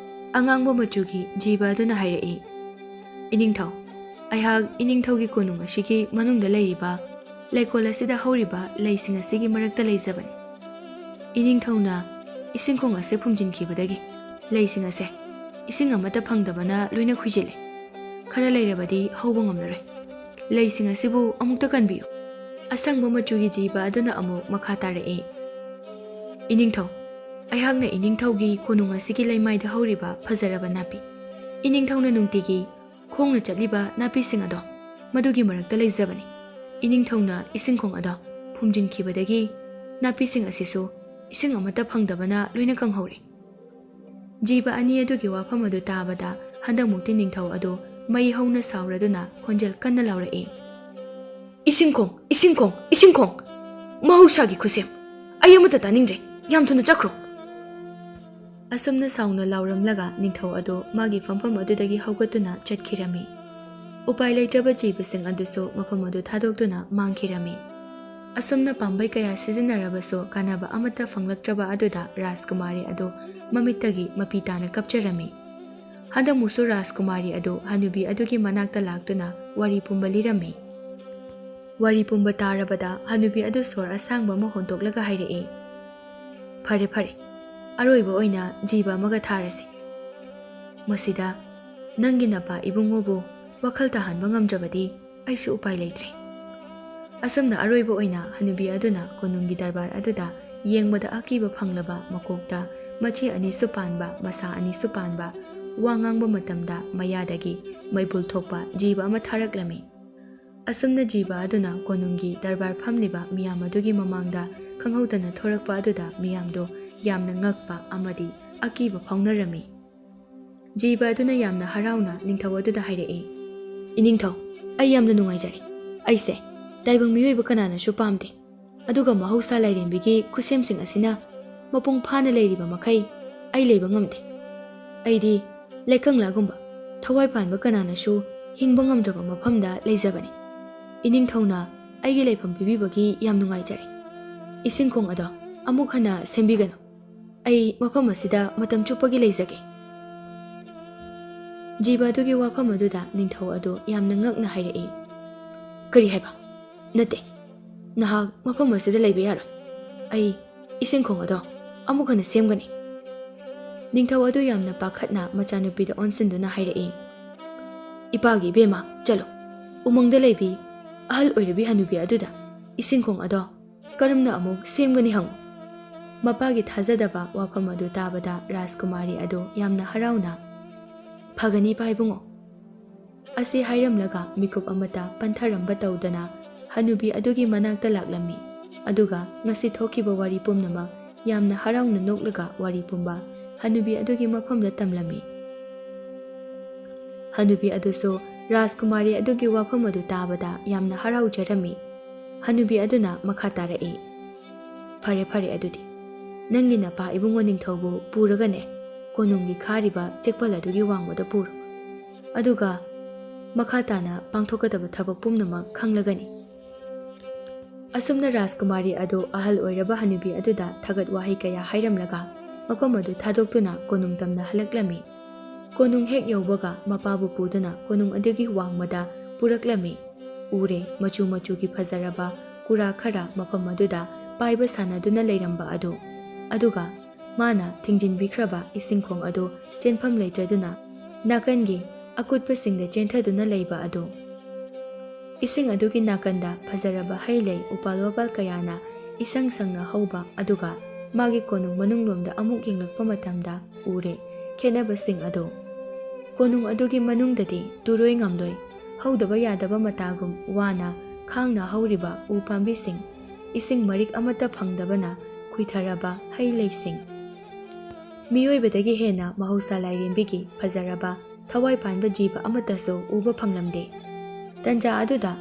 ꯑꯉꯥꯡꯕ ꯃꯆꯨꯒꯤ ꯖꯤꯕ ꯑꯗꯨꯅ ꯍꯥꯏꯔꯛꯏ, "ꯏꯅꯤꯡꯊꯧ, ꯑꯩꯍꯥꯛ ꯏꯅꯤꯡꯊꯧꯒꯤ ꯀꯣꯅꯨꯡ ꯑꯁꯤꯒꯤ ꯃꯅꯨꯡꯗ ꯂꯩꯔꯤꯕ ꯂꯩꯀꯣꯜ ꯑꯁꯤꯗ ꯍꯧꯔꯤꯕ ꯂꯩꯁꯤꯡ ꯑꯁꯤꯒꯤ ꯃꯔꯛꯇ ꯂꯩꯖꯕꯅꯤ꯫ ꯏꯅꯤꯡꯊꯧꯅ ꯏꯁꯤꯡꯈꯣꯡ ꯑꯁꯤ ꯐꯨꯝꯖꯤꯟꯈꯤꯕꯗꯒꯤ ꯂꯩꯁꯤꯡ ꯑꯁꯦ ꯏꯁꯤꯡ ꯑꯃꯠꯇ ꯐꯪꯗꯕꯅ ꯂꯣꯏꯅ ꯈꯨꯏꯖꯤꯜꯂꯦ꯫ ꯈꯔ ꯂꯩꯔꯕꯗꯤ ꯍꯧꯕ ꯉꯝꯂꯔꯣꯏ꯫ ꯂꯩꯁꯤꯡ ꯑꯁꯤꯕꯨ ꯑꯃꯨꯛꯇ ꯀꯟꯕꯤꯌꯨ"꯫ ꯑꯁꯪꯕ ꯃꯆꯨꯒꯤ ꯖꯤꯕ ꯑꯗꯨꯅ ꯑꯃꯨꯛ ꯃꯈꯥ ꯇꯥꯔꯛꯏ, "ꯏꯅꯤꯡꯊꯧ, ꯑꯩꯍꯥꯛꯅ ꯏꯅꯤꯡꯊꯧꯒꯤ ꯀꯣꯅꯨꯡ ꯑꯁꯤꯒꯤ ꯂꯩꯃꯥꯏꯗ ꯍꯧꯔꯤꯕ ꯐꯖꯔꯕ ꯅꯥꯄꯤ, ꯏꯅꯤꯡꯊꯧꯅ ꯅꯨꯡꯇꯤꯒꯤ ꯈꯣꯡꯅ ꯆꯠꯂꯤꯕ ꯅꯥꯄꯤꯁꯤꯡ ꯑꯗꯣ ꯃꯗꯨꯒꯤ ꯃꯔꯛꯇ ꯂꯩꯖꯕꯅꯤ꯫ ꯏꯅꯤꯡꯊꯧꯅ ꯏꯁꯤꯡꯈꯣꯡ ꯑꯗꯣ ꯐꯨꯝꯖꯤꯟꯈꯤꯕꯗꯒꯤ ꯅꯥꯄꯤꯁꯤꯡ ꯑꯁꯤꯁꯨ ꯏꯁꯤꯡ ꯑꯃꯠꯇ ꯐꯪꯗꯕꯅ ꯂꯣꯏꯅ ꯀꯪꯍꯧꯔꯦ"꯫ ꯖꯤꯕ ꯑꯅꯤ ꯑꯗꯨꯒꯤ ꯋꯥꯐꯝ ꯑꯗꯨ ꯇꯥꯕꯗ ꯍꯟꯗꯛꯃꯨꯛꯇꯤ ꯅꯤꯡꯊꯧ ꯑꯗꯨ ꯃꯩ ꯍꯧꯅ ꯁꯥꯎꯔꯗꯨꯅ ꯈꯣꯟꯖꯦꯜ ꯀꯟꯅ ꯂꯥꯎꯔꯛꯏ, "ꯏꯁꯤꯡꯈꯣꯡ, ꯏꯁꯤꯡꯈꯣꯡ, ꯏꯁꯤꯡꯈꯣꯡ! ꯃꯍꯧꯁꯥꯒꯤ ꯈꯨꯠꯁꯦꯝ, ꯑꯩ ꯑꯃꯠꯇ ꯇꯥꯅꯤꯡꯗ꯭ꯔꯦ, ꯌꯥꯝ ꯊꯨꯅ ꯆꯠꯈ꯭ꯔꯣ"꯫ ꯑꯁꯨꯝꯅ ꯁꯥꯎꯅ ꯂꯥꯎꯔꯝꯂꯒ ꯅꯤꯡꯊꯧ ꯑꯗꯨ ꯃꯥꯒꯤ ꯐꯝꯐꯝ ꯑꯗꯨꯗꯒꯤ ꯍꯧꯒꯠꯇꯨꯅ ꯆꯠꯈꯤꯔꯝꯃꯤ꯫ ꯎꯄꯥꯏ ꯂꯩꯇ꯭ꯔꯕ ꯖꯤꯕꯁꯤꯡ ꯑꯗꯨꯁꯨ ꯃꯐꯝ ꯑꯗꯨ ꯊꯥꯗꯣꯛꯇꯨꯅ ꯃꯥꯡꯈꯤꯔꯝꯃꯤ꯫ ꯑꯁꯨꯝꯅ ꯄꯥꯝꯕꯩ ꯀꯌꯥ ꯁꯤꯖꯤꯟꯅꯔꯕꯁꯨ ꯀꯥꯟꯅꯕ ꯑꯃꯠꯇ ꯐꯪꯂꯛꯇ꯭ꯔꯕ ꯑꯗꯨꯗ ꯔꯥꯖꯀꯨꯃꯥꯔꯤ ꯑꯗꯨ ꯃꯃꯤꯠꯇꯒꯤ ꯃꯄꯤ ꯇꯥꯅ ꯀꯞꯆꯔꯝꯃꯤ꯫ ꯍꯟꯗꯛꯃꯨꯛꯁꯨ ꯔꯥꯖꯀꯨꯃꯥꯔꯤ ꯑꯗꯨ ꯍꯅꯨꯕꯤ ꯑꯗꯨꯒꯤ ꯃꯅꯥꯛꯇ ꯂꯥꯛꯇꯨꯅ ꯋꯥꯔꯤ ꯄꯨꯝꯕ ꯂꯤꯔꯝꯃꯤ꯫ ꯋꯥꯔꯤ ꯄꯨꯝꯕ ꯇꯥꯔꯕꯗ ꯍꯅꯨꯕꯤ ꯑꯗꯨ ꯁꯣꯔ ꯑꯁꯥꯡꯕ ꯑꯃ ꯍꯣꯟꯇꯣꯛꯂꯒ ꯍꯥꯏꯔꯛꯏ, "ꯐꯔꯦ ꯐꯔꯦ, ꯑꯔꯣꯏꯕ ꯑꯣꯏꯅ ꯖꯤꯕ ꯑꯃꯒ ꯊꯥꯔꯁꯤ꯫ ꯃꯁꯤꯗ ꯅꯪꯒꯤ ꯅꯄꯥ ꯏꯕꯨꯡꯉꯣꯕꯨ ꯋꯥꯈꯜ ꯇꯥꯍꯟꯕ ꯉꯝꯗ꯭ꯔꯕꯗꯤ ꯑꯩꯁꯨ ꯎꯄꯥꯏ ꯂꯩꯇ꯭ꯔꯦ"꯫ ꯑꯁꯨꯝꯅ ꯑꯔꯣꯏꯕ ꯑꯣꯏꯅ ꯍꯅꯨꯕꯤ ꯑꯗꯨꯅ ꯀꯣꯅꯨꯡꯒꯤ ꯗꯔꯕꯥꯔ ꯑꯗꯨꯗ ꯌꯦꯡꯕꯗ ꯑꯀꯤꯕ ꯐꯪꯂꯕ ꯃꯀꯣꯛꯇ ꯃꯆꯤ ꯑꯅꯤꯁꯨ ꯄꯥꯟꯕ, ꯃꯁꯥ ꯑꯅꯤꯁꯨ ꯄꯥꯟꯕ, ꯋꯥ ꯉꯥꯡꯕ ꯃꯇꯝꯗ ꯃꯌꯥꯗꯒꯤ ꯃꯩꯕꯨꯜ ꯊꯣꯛꯄ ꯖꯤꯕ ꯑꯃ ꯊꯥꯔꯛꯂꯝꯃꯤ꯫ ꯑꯁꯨꯝꯅ ꯖꯤꯕ ꯑꯗꯨꯅ ꯀꯣꯅꯨꯡꯒꯤ ꯗꯔꯕꯥꯔ ꯐꯝꯂꯤꯕ ꯃꯤꯌꯥꯝ ꯑꯗꯨꯒꯤ ꯃꯃꯥꯡꯗ ꯈꯪꯍꯧꯗꯅ ꯊꯣꯔꯛꯄ ꯑꯗꯨꯗ ꯃꯤꯌꯥꯝꯗꯣ ꯌꯥꯝꯅ ꯉꯛꯄ ꯑꯃꯗꯤ ꯑꯀꯤꯕ ꯐꯥꯎꯅꯔꯝꯃꯤ꯫ ꯖꯤꯕ ꯑꯗꯨꯅ ꯌꯥꯝꯅ ꯍꯔꯥꯎꯅ ꯅꯤꯡꯊꯧ ꯑꯗꯨꯗ ꯍꯥꯏꯔꯛꯏ, "ꯏꯅꯤꯡꯊꯧ, ꯑꯩ ꯌꯥꯝꯅ ꯅꯨꯡꯉꯥꯏꯖꯔꯦ꯫ ꯑꯩꯁꯦ ꯇꯥꯏꯕꯪ ꯃꯤꯑꯣꯏꯕ ꯀꯅꯥꯅꯁꯨ ꯄꯥꯝꯗꯦ, ꯑꯗꯨꯒ ꯃꯍꯧꯁꯥ ꯂꯥꯏꯔꯦꯝꯕꯤꯒꯤ ꯈꯨꯠꯁꯦꯝꯁꯤꯡ ꯑꯁꯤꯅ ꯃꯄꯨꯡ ꯐꯥꯅ ꯂꯩꯔꯤꯕ ꯃꯈꯩ ꯑꯩ ꯂꯩꯕ ꯉꯝꯗꯦ꯫ ꯑꯩꯗꯤ ꯂꯩꯀꯪꯂꯥꯒꯨꯝꯕ ꯊꯋꯥꯏ ꯄꯥꯟꯕ ꯀꯅꯥꯅꯁꯨ ꯍꯤꯡꯕ ꯉꯝꯗ꯭ꯔꯕ ꯃꯐꯝꯗ ꯂꯩꯖꯕꯅꯤ꯫ ꯏꯅꯤꯡꯊꯧꯅ ꯑꯩꯒꯤ ꯂꯩꯐꯝ ꯄꯤꯕꯤꯕꯒꯤ ꯌꯥꯝ ꯅꯨꯡꯉꯥꯏꯖꯔꯦ꯫ ꯏꯁꯤꯡꯈꯣꯡ ꯑꯗꯣ ꯑꯃꯨꯛ ꯍꯟꯅ ꯁꯦꯝꯕꯤꯒꯅꯨ, ꯑꯩ ꯃꯐꯝ ꯑꯁꯤꯗ ꯃꯇꯝ ꯆꯨꯞꯄꯒꯤ ꯂꯩꯖꯒꯦ"꯫ ꯖꯤꯕ ꯑꯗꯨꯒꯤ ꯋꯥꯐꯝ ꯑꯗꯨꯗ ꯅꯤꯡꯊꯧ ꯑꯗꯨ ꯌꯥꯝꯅ ꯉꯛꯅ ꯍꯥꯏꯔꯛꯏ, "ꯀꯔꯤ ꯍꯥꯏꯕ? ꯅꯠꯇꯦ, ꯅꯍꯥꯛ ꯃꯐꯝ ꯑꯁꯤꯗ ꯂꯩꯕ ꯌꯥꯔꯣꯏ꯫ ꯑꯩ ꯏꯁꯤꯡꯈꯣꯡ ꯑꯗꯣ ꯑꯃꯨꯛ ꯍꯟꯅ ꯁꯦꯝꯒꯅꯤ"꯫ ꯅꯤꯡꯊꯧ ꯑꯗꯨ ꯌꯥꯝꯅ ꯄꯥꯈꯠꯅ ꯃꯆꯥꯅꯨꯄꯤꯗ ꯑꯣꯟꯁꯤꯟꯗꯨꯅ ꯍꯥꯏꯔꯛꯏ, "ꯏꯄꯥꯒꯤ ꯏꯕꯦꯝꯃ, ꯆꯠꯂꯣ, ꯎꯃꯪꯗ ꯂꯩꯕꯤ ꯑꯍꯜ ꯑꯣꯏꯔꯕꯤ ꯍꯅꯨꯕꯤ ꯑꯗꯨꯗ ꯏꯁꯤꯡꯈꯣꯡ ꯑꯗꯣ ꯀꯔꯝꯅ ꯑꯃꯨꯛ ꯁꯦꯝꯒꯅꯤ ꯍꯪꯉꯨ"꯫ ꯃꯄꯥꯒꯤ ꯊꯥꯖꯗꯕ ꯋꯥꯐꯝ ꯑꯗꯨ ꯇꯥꯕꯗ ꯔꯥꯖꯀꯨꯃꯥꯔꯤ ꯑꯗꯨ ꯌꯥꯝꯅ ꯍꯔꯥꯎꯅ, "ꯐꯒꯅꯤ ꯏꯄꯥ ꯏꯕꯨꯡꯉꯣ"꯫ ꯑꯁꯤ ꯍꯥꯏꯔꯝꯂꯒ ꯃꯤꯀꯨꯞ ꯑꯃꯠꯇ ꯄꯟꯊꯔꯝꯕ ꯇꯧꯗꯅ ꯍꯅꯨꯕꯤ ꯑꯗꯨꯒꯤ ꯃꯅꯥꯛꯇ ꯂꯥꯛꯂꯝꯃꯤ, ꯑꯗꯨꯒ ꯉꯁꯤ ꯊꯣꯛꯈꯤꯕ ꯋꯥꯔꯤ ꯄꯨꯝꯅꯃꯛ ꯌꯥꯝꯅ ꯍꯔꯥꯎꯅ ꯅꯣꯛꯂꯒ ꯋꯥꯔꯤ ꯄꯨꯝꯕ ꯍꯅꯨꯕꯤ ꯑꯗꯨꯒꯤ ꯃꯐꯝꯗ ꯇꯝꯂꯝꯃꯤ꯫ ꯍꯅꯨꯕꯤ ꯑꯗꯨꯁꯨ ꯔꯥꯖꯀꯨꯃꯥꯔꯤ ꯑꯗꯨꯒꯤ ꯋꯥꯐꯝ ꯑꯗꯨ ꯇꯥꯕꯗ ꯌꯥꯝꯅ ꯍꯔꯥꯎꯖꯔꯝꯃꯤ꯫ ꯍꯅꯨꯕꯤ ꯑꯗꯨꯅ ꯃꯈꯥ ꯇꯥꯔꯛꯏ, "ꯐꯔꯦ ꯐꯔꯦ, ꯑꯗꯨꯗꯤ ꯅꯪꯒꯤ ꯅꯄꯥ ꯏꯕꯨꯡꯉꯣ ꯅꯤꯡꯊꯧꯕꯨ ꯄꯨꯔꯒꯅꯦ ꯀꯣꯅꯨꯡꯒꯤ ꯈꯥꯔꯤꯕ ꯆꯦꯛꯄꯜ ꯑꯗꯨꯒꯤ ꯋꯥꯡꯃꯗ ꯄꯨꯔꯣ, ꯑꯗꯨꯒ ꯃꯈꯥ ꯇꯥꯅ ꯄꯥꯡꯊꯣꯛꯀꯗꯕ ꯊꯕꯛ ꯄꯨꯝꯅꯃꯛ ꯈꯪꯂꯒꯅꯤ"꯫ ꯑꯁꯨꯝꯅ ꯔꯥꯖꯀꯨꯃꯥꯔꯤ ꯑꯗꯨ ꯑꯍꯜ ꯑꯣꯏꯔꯕ ꯍꯅꯨꯕꯤ ꯑꯗꯨꯗ ꯊꯥꯒꯠ ꯋꯥꯍꯩ ꯀꯌꯥ ꯍꯥꯏꯔꯝꯂꯒ ꯃꯐꯝ ꯑꯗꯨ ꯊꯥꯗꯣꯛꯇꯨꯅ ꯀꯣꯅꯨꯡ ꯇꯝꯅ ꯍꯜꯂꯛꯂꯝꯃꯤ꯫ ꯀꯣꯅꯨꯡ ꯍꯦꯛ ꯌꯧꯕꯒ ꯃꯄꯥꯕꯨ ꯄꯨꯗꯨꯅ ꯀꯣꯅꯨꯡ ꯑꯗꯨꯒꯤ ꯋꯥꯡꯃꯗ ꯄꯨꯔꯛꯂꯝꯃꯤ꯫ ꯎꯔꯦ ꯃꯆꯨ ꯃꯆꯨꯒꯤ ꯐꯖꯔꯕ ꯀꯨꯔꯥ ꯈꯔ ꯃꯐꯝ ꯑꯗꯨꯗ ꯄꯥꯏꯕ ꯁꯥꯟꯅꯗꯨꯅ ꯂꯩꯔꯝꯕ ꯑꯗꯨ, ꯑꯗꯨꯒ ꯃꯥꯅ ꯊꯤꯡꯖꯤꯟꯕꯤꯈ꯭ꯔꯕ ꯏꯁꯤꯡꯈꯣꯡ ꯑꯗꯨ ꯆꯦꯟꯐꯝ ꯂꯩꯇ꯭ꯔꯗꯨꯅ ꯅꯥꯀꯟꯒꯤ ꯑꯀꯨꯠꯄꯁꯤꯡꯗ ꯆꯦꯟꯊꯗꯨꯅ ꯂꯩꯕ ꯑꯗꯨ, ꯏꯁꯤꯡ ꯑꯗꯨꯒꯤ ナꯀꯟꯗ ꯐꯖꯔꯕ ꯍꯩ ꯂꯩ ꯎꯄꯥꯜ ꯋꯥꯄꯥꯜ ꯀꯌꯥꯅ ꯏꯁꯪ ꯁꯪꯅ ꯍꯧꯕ, ꯑꯗꯨꯒ ꯃꯥꯒꯤ ꯀꯣꯅꯨꯡ ꯃꯅꯨꯡꯂꯣꯝꯗ ꯑꯃꯨꯛ ꯌꯦꯡꯂꯛꯄ ꯃꯇꯝꯗ ꯎꯔꯦ ꯈꯦꯠꯅꯕꯁꯤꯡ ꯑꯗꯨ꯫ ꯀꯣꯅꯨꯡ ꯑꯗꯨꯒꯤ ꯃꯅꯨꯡꯗꯗꯤ ꯇꯨꯔꯣꯏ ꯉꯥꯝꯂꯣꯏ ꯍꯧꯗꯕ ꯌꯥꯗꯕ ꯃꯇꯥꯒꯨꯝ ꯋꯥꯅ ꯈꯥꯡꯅ ꯍꯧꯔꯤꯕ ꯎ ꯄꯥꯝꯕꯤꯁꯤꯡ, ꯏꯁꯤꯡ ꯃꯔꯤꯛ ꯑꯃꯠꯇ ꯐꯪꯗꯕꯅ ꯈꯨꯏꯊꯔꯕ ꯍꯩ ꯂꯩꯁꯤꯡ, ꯃꯤꯑꯣꯏꯕꯗꯒꯤ ꯍꯦꯟꯅ ꯃꯍꯧꯁꯥ ꯂꯥꯏꯔꯦꯝꯕꯤꯒꯤ ꯐꯖꯔꯕ ꯊꯋꯥꯏ ꯄꯥꯟꯕ ꯖꯤꯕ ꯑꯃꯠꯇꯁꯨ ꯎꯕ ꯐꯪꯂꯝꯗꯦ꯫ ꯇꯟꯖꯥ ꯑꯗꯨꯗ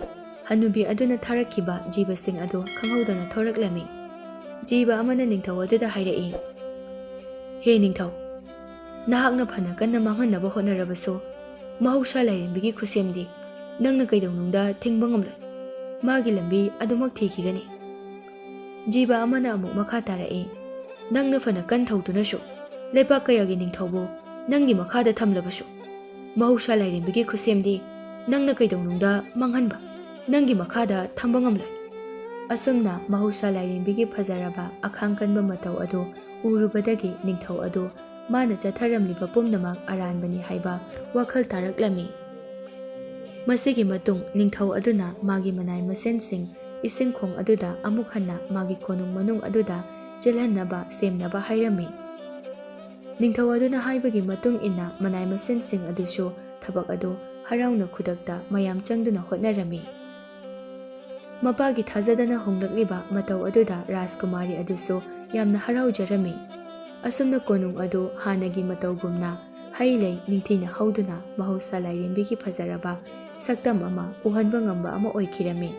ꯍꯅꯨꯕꯤ ꯑꯗꯨꯅ ꯊꯥꯔꯛꯈꯤꯕ ꯖꯤꯕꯁꯤꯡ ꯑꯗꯨ ꯈꯪꯍꯧꯗꯅ ꯊꯣꯔꯛꯂꯝꯃꯤ꯫ ꯖꯤꯕ ꯑꯃꯅ ꯅꯤꯡꯊꯧ ꯑꯗꯨꯗ ꯍꯥꯏꯔꯛꯏ, "ꯍꯦ ꯅꯤꯡꯊꯧ, ꯅꯍꯥꯛꯅ ꯐꯅ ꯀꯟꯅ ꯃꯥꯡꯍꯟꯅꯕ ꯍꯣꯠꯅꯔꯕꯁꯨ ꯃꯍꯧꯁꯥ ꯂꯥꯏꯔꯦꯝꯕꯤꯒꯤ ꯈꯨꯠꯁꯦꯝꯗꯤ ꯅꯪꯅ ꯀꯩꯗꯧꯅꯨꯡꯗ ꯊꯤꯡꯕ ꯉꯝꯂꯣꯏ꯫ ꯃꯥꯒꯤ ꯂꯝꯕꯤ ꯑꯗꯨꯃꯛ ꯊꯤꯈꯤꯒꯅꯤ"꯫ ꯖꯤꯕ ꯑꯃꯅ ꯑꯃꯨꯛ ꯃꯈꯥ ꯇꯥꯔꯛꯏ, "ꯅꯪꯅ ꯐꯅ ꯀꯟ ꯊꯧꯗꯨꯅꯁꯨ ꯂꯩꯄꯥꯛ ꯀꯌꯥꯒꯤ ꯅꯤꯡꯊꯧꯕꯨ ꯅꯪꯒꯤ ꯃꯈꯥꯗ ꯊꯝꯂꯕꯁꯨ ꯃꯍꯧꯁꯥ ꯂꯥꯏꯔꯦꯝꯕꯤꯒꯤ ꯈꯨꯠꯁꯦꯝꯗꯤ ꯅꯪꯅ ꯀꯩꯗꯧꯅꯨꯡꯗ ꯃꯥꯡꯍꯟꯕ, ꯅꯪꯒꯤ ꯃꯈꯥꯗ ꯊꯝꯕ ꯉꯝꯂꯣꯏ"꯫ ꯑꯁꯨꯝꯅ ꯃꯍꯧꯁꯥ ꯂꯥꯏꯔꯦꯝꯕꯤꯒꯤ ꯐꯖꯔꯕ ꯑꯈꯥꯡ ꯀꯟꯕ ꯃꯇꯧ ꯑꯗꯨ ꯎꯔꯨꯕꯗꯒꯤ ꯅꯤꯡꯊꯧ ꯑꯗꯨ ꯃꯥꯅ ꯆꯠꯊꯔꯝꯂꯤꯕ ꯄꯨꯝꯅꯃꯛ ꯑꯔꯥꯟꯕꯅꯤ ꯍꯥꯏꯕ ꯋꯥꯈꯜ ꯇꯥꯔꯛꯂꯝꯃꯤ꯫ ꯃꯁꯤꯒꯤ ꯃꯇꯨꯡ ꯅꯤꯡꯊꯧ ꯑꯗꯨꯅ ꯃꯥꯒꯤ ꯃꯅꯥꯏ ꯃꯁꯦꯟꯁꯤꯡ ꯏꯁꯤꯡ ꯈꯣꯡ ꯑꯗꯨꯗ ꯑꯃꯨꯛ ꯍꯟꯅ ꯃꯥꯒꯤ ꯀꯣꯅꯨꯡ ꯃꯅꯨꯡ ꯑꯗꯨꯗ ꯆꯦꯜꯍꯟꯅꯕ ꯁꯦꯝꯅꯕ ꯍꯥꯏꯔꯝꯃꯤ꯫ ꯅꯤꯡꯊꯧ ꯑꯗꯨꯅ ꯍꯥꯏꯕꯒꯤ ꯃꯇꯨꯡ ꯏꯟꯅ ꯃꯅꯥꯏ ꯃꯁꯦꯟꯁꯤꯡ ꯑꯗꯨꯁꯨ ꯊꯕꯛ ꯑꯗꯨ ꯍꯔꯥꯎꯅ ꯈꯨꯗꯛꯇ ꯃꯌꯥꯝ ꯆꯪꯗꯨꯅ ꯍꯣꯠꯅꯔꯝꯃꯤ꯫ ꯃꯄꯥꯒꯤ ꯊꯥꯖꯗꯅ ꯍꯣꯡꯂꯛꯂꯤꯕ ꯃꯇꯧ ꯑꯗꯨꯗ ꯔꯥꯖꯀꯨꯃꯥꯔꯤ ꯑꯗꯨꯁꯨ ꯌꯥꯝꯅ ꯍꯔꯥꯎꯖꯔꯝꯃꯤ꯫ ꯑꯁꯨꯝꯅ ꯀꯣꯅꯨꯡ ꯑꯗꯨ ꯍꯥꯟꯅꯒꯤ ꯃꯇꯧꯒꯨꯝꯅ ꯍꯩ ꯂꯩ ꯅꯤꯡꯊꯤꯅ ꯍꯧꯗꯨꯅ ꯃꯍꯧꯁꯥ ꯂꯥꯏꯔꯦꯝꯕꯤꯒꯤ ꯐꯖꯔꯕ ꯁꯛꯇꯝ ꯑꯃ ꯎꯍꯟꯕ ꯉꯝꯕ ꯑꯃ ꯑꯣꯏꯈꯤꯔꯝꯃꯤ꯫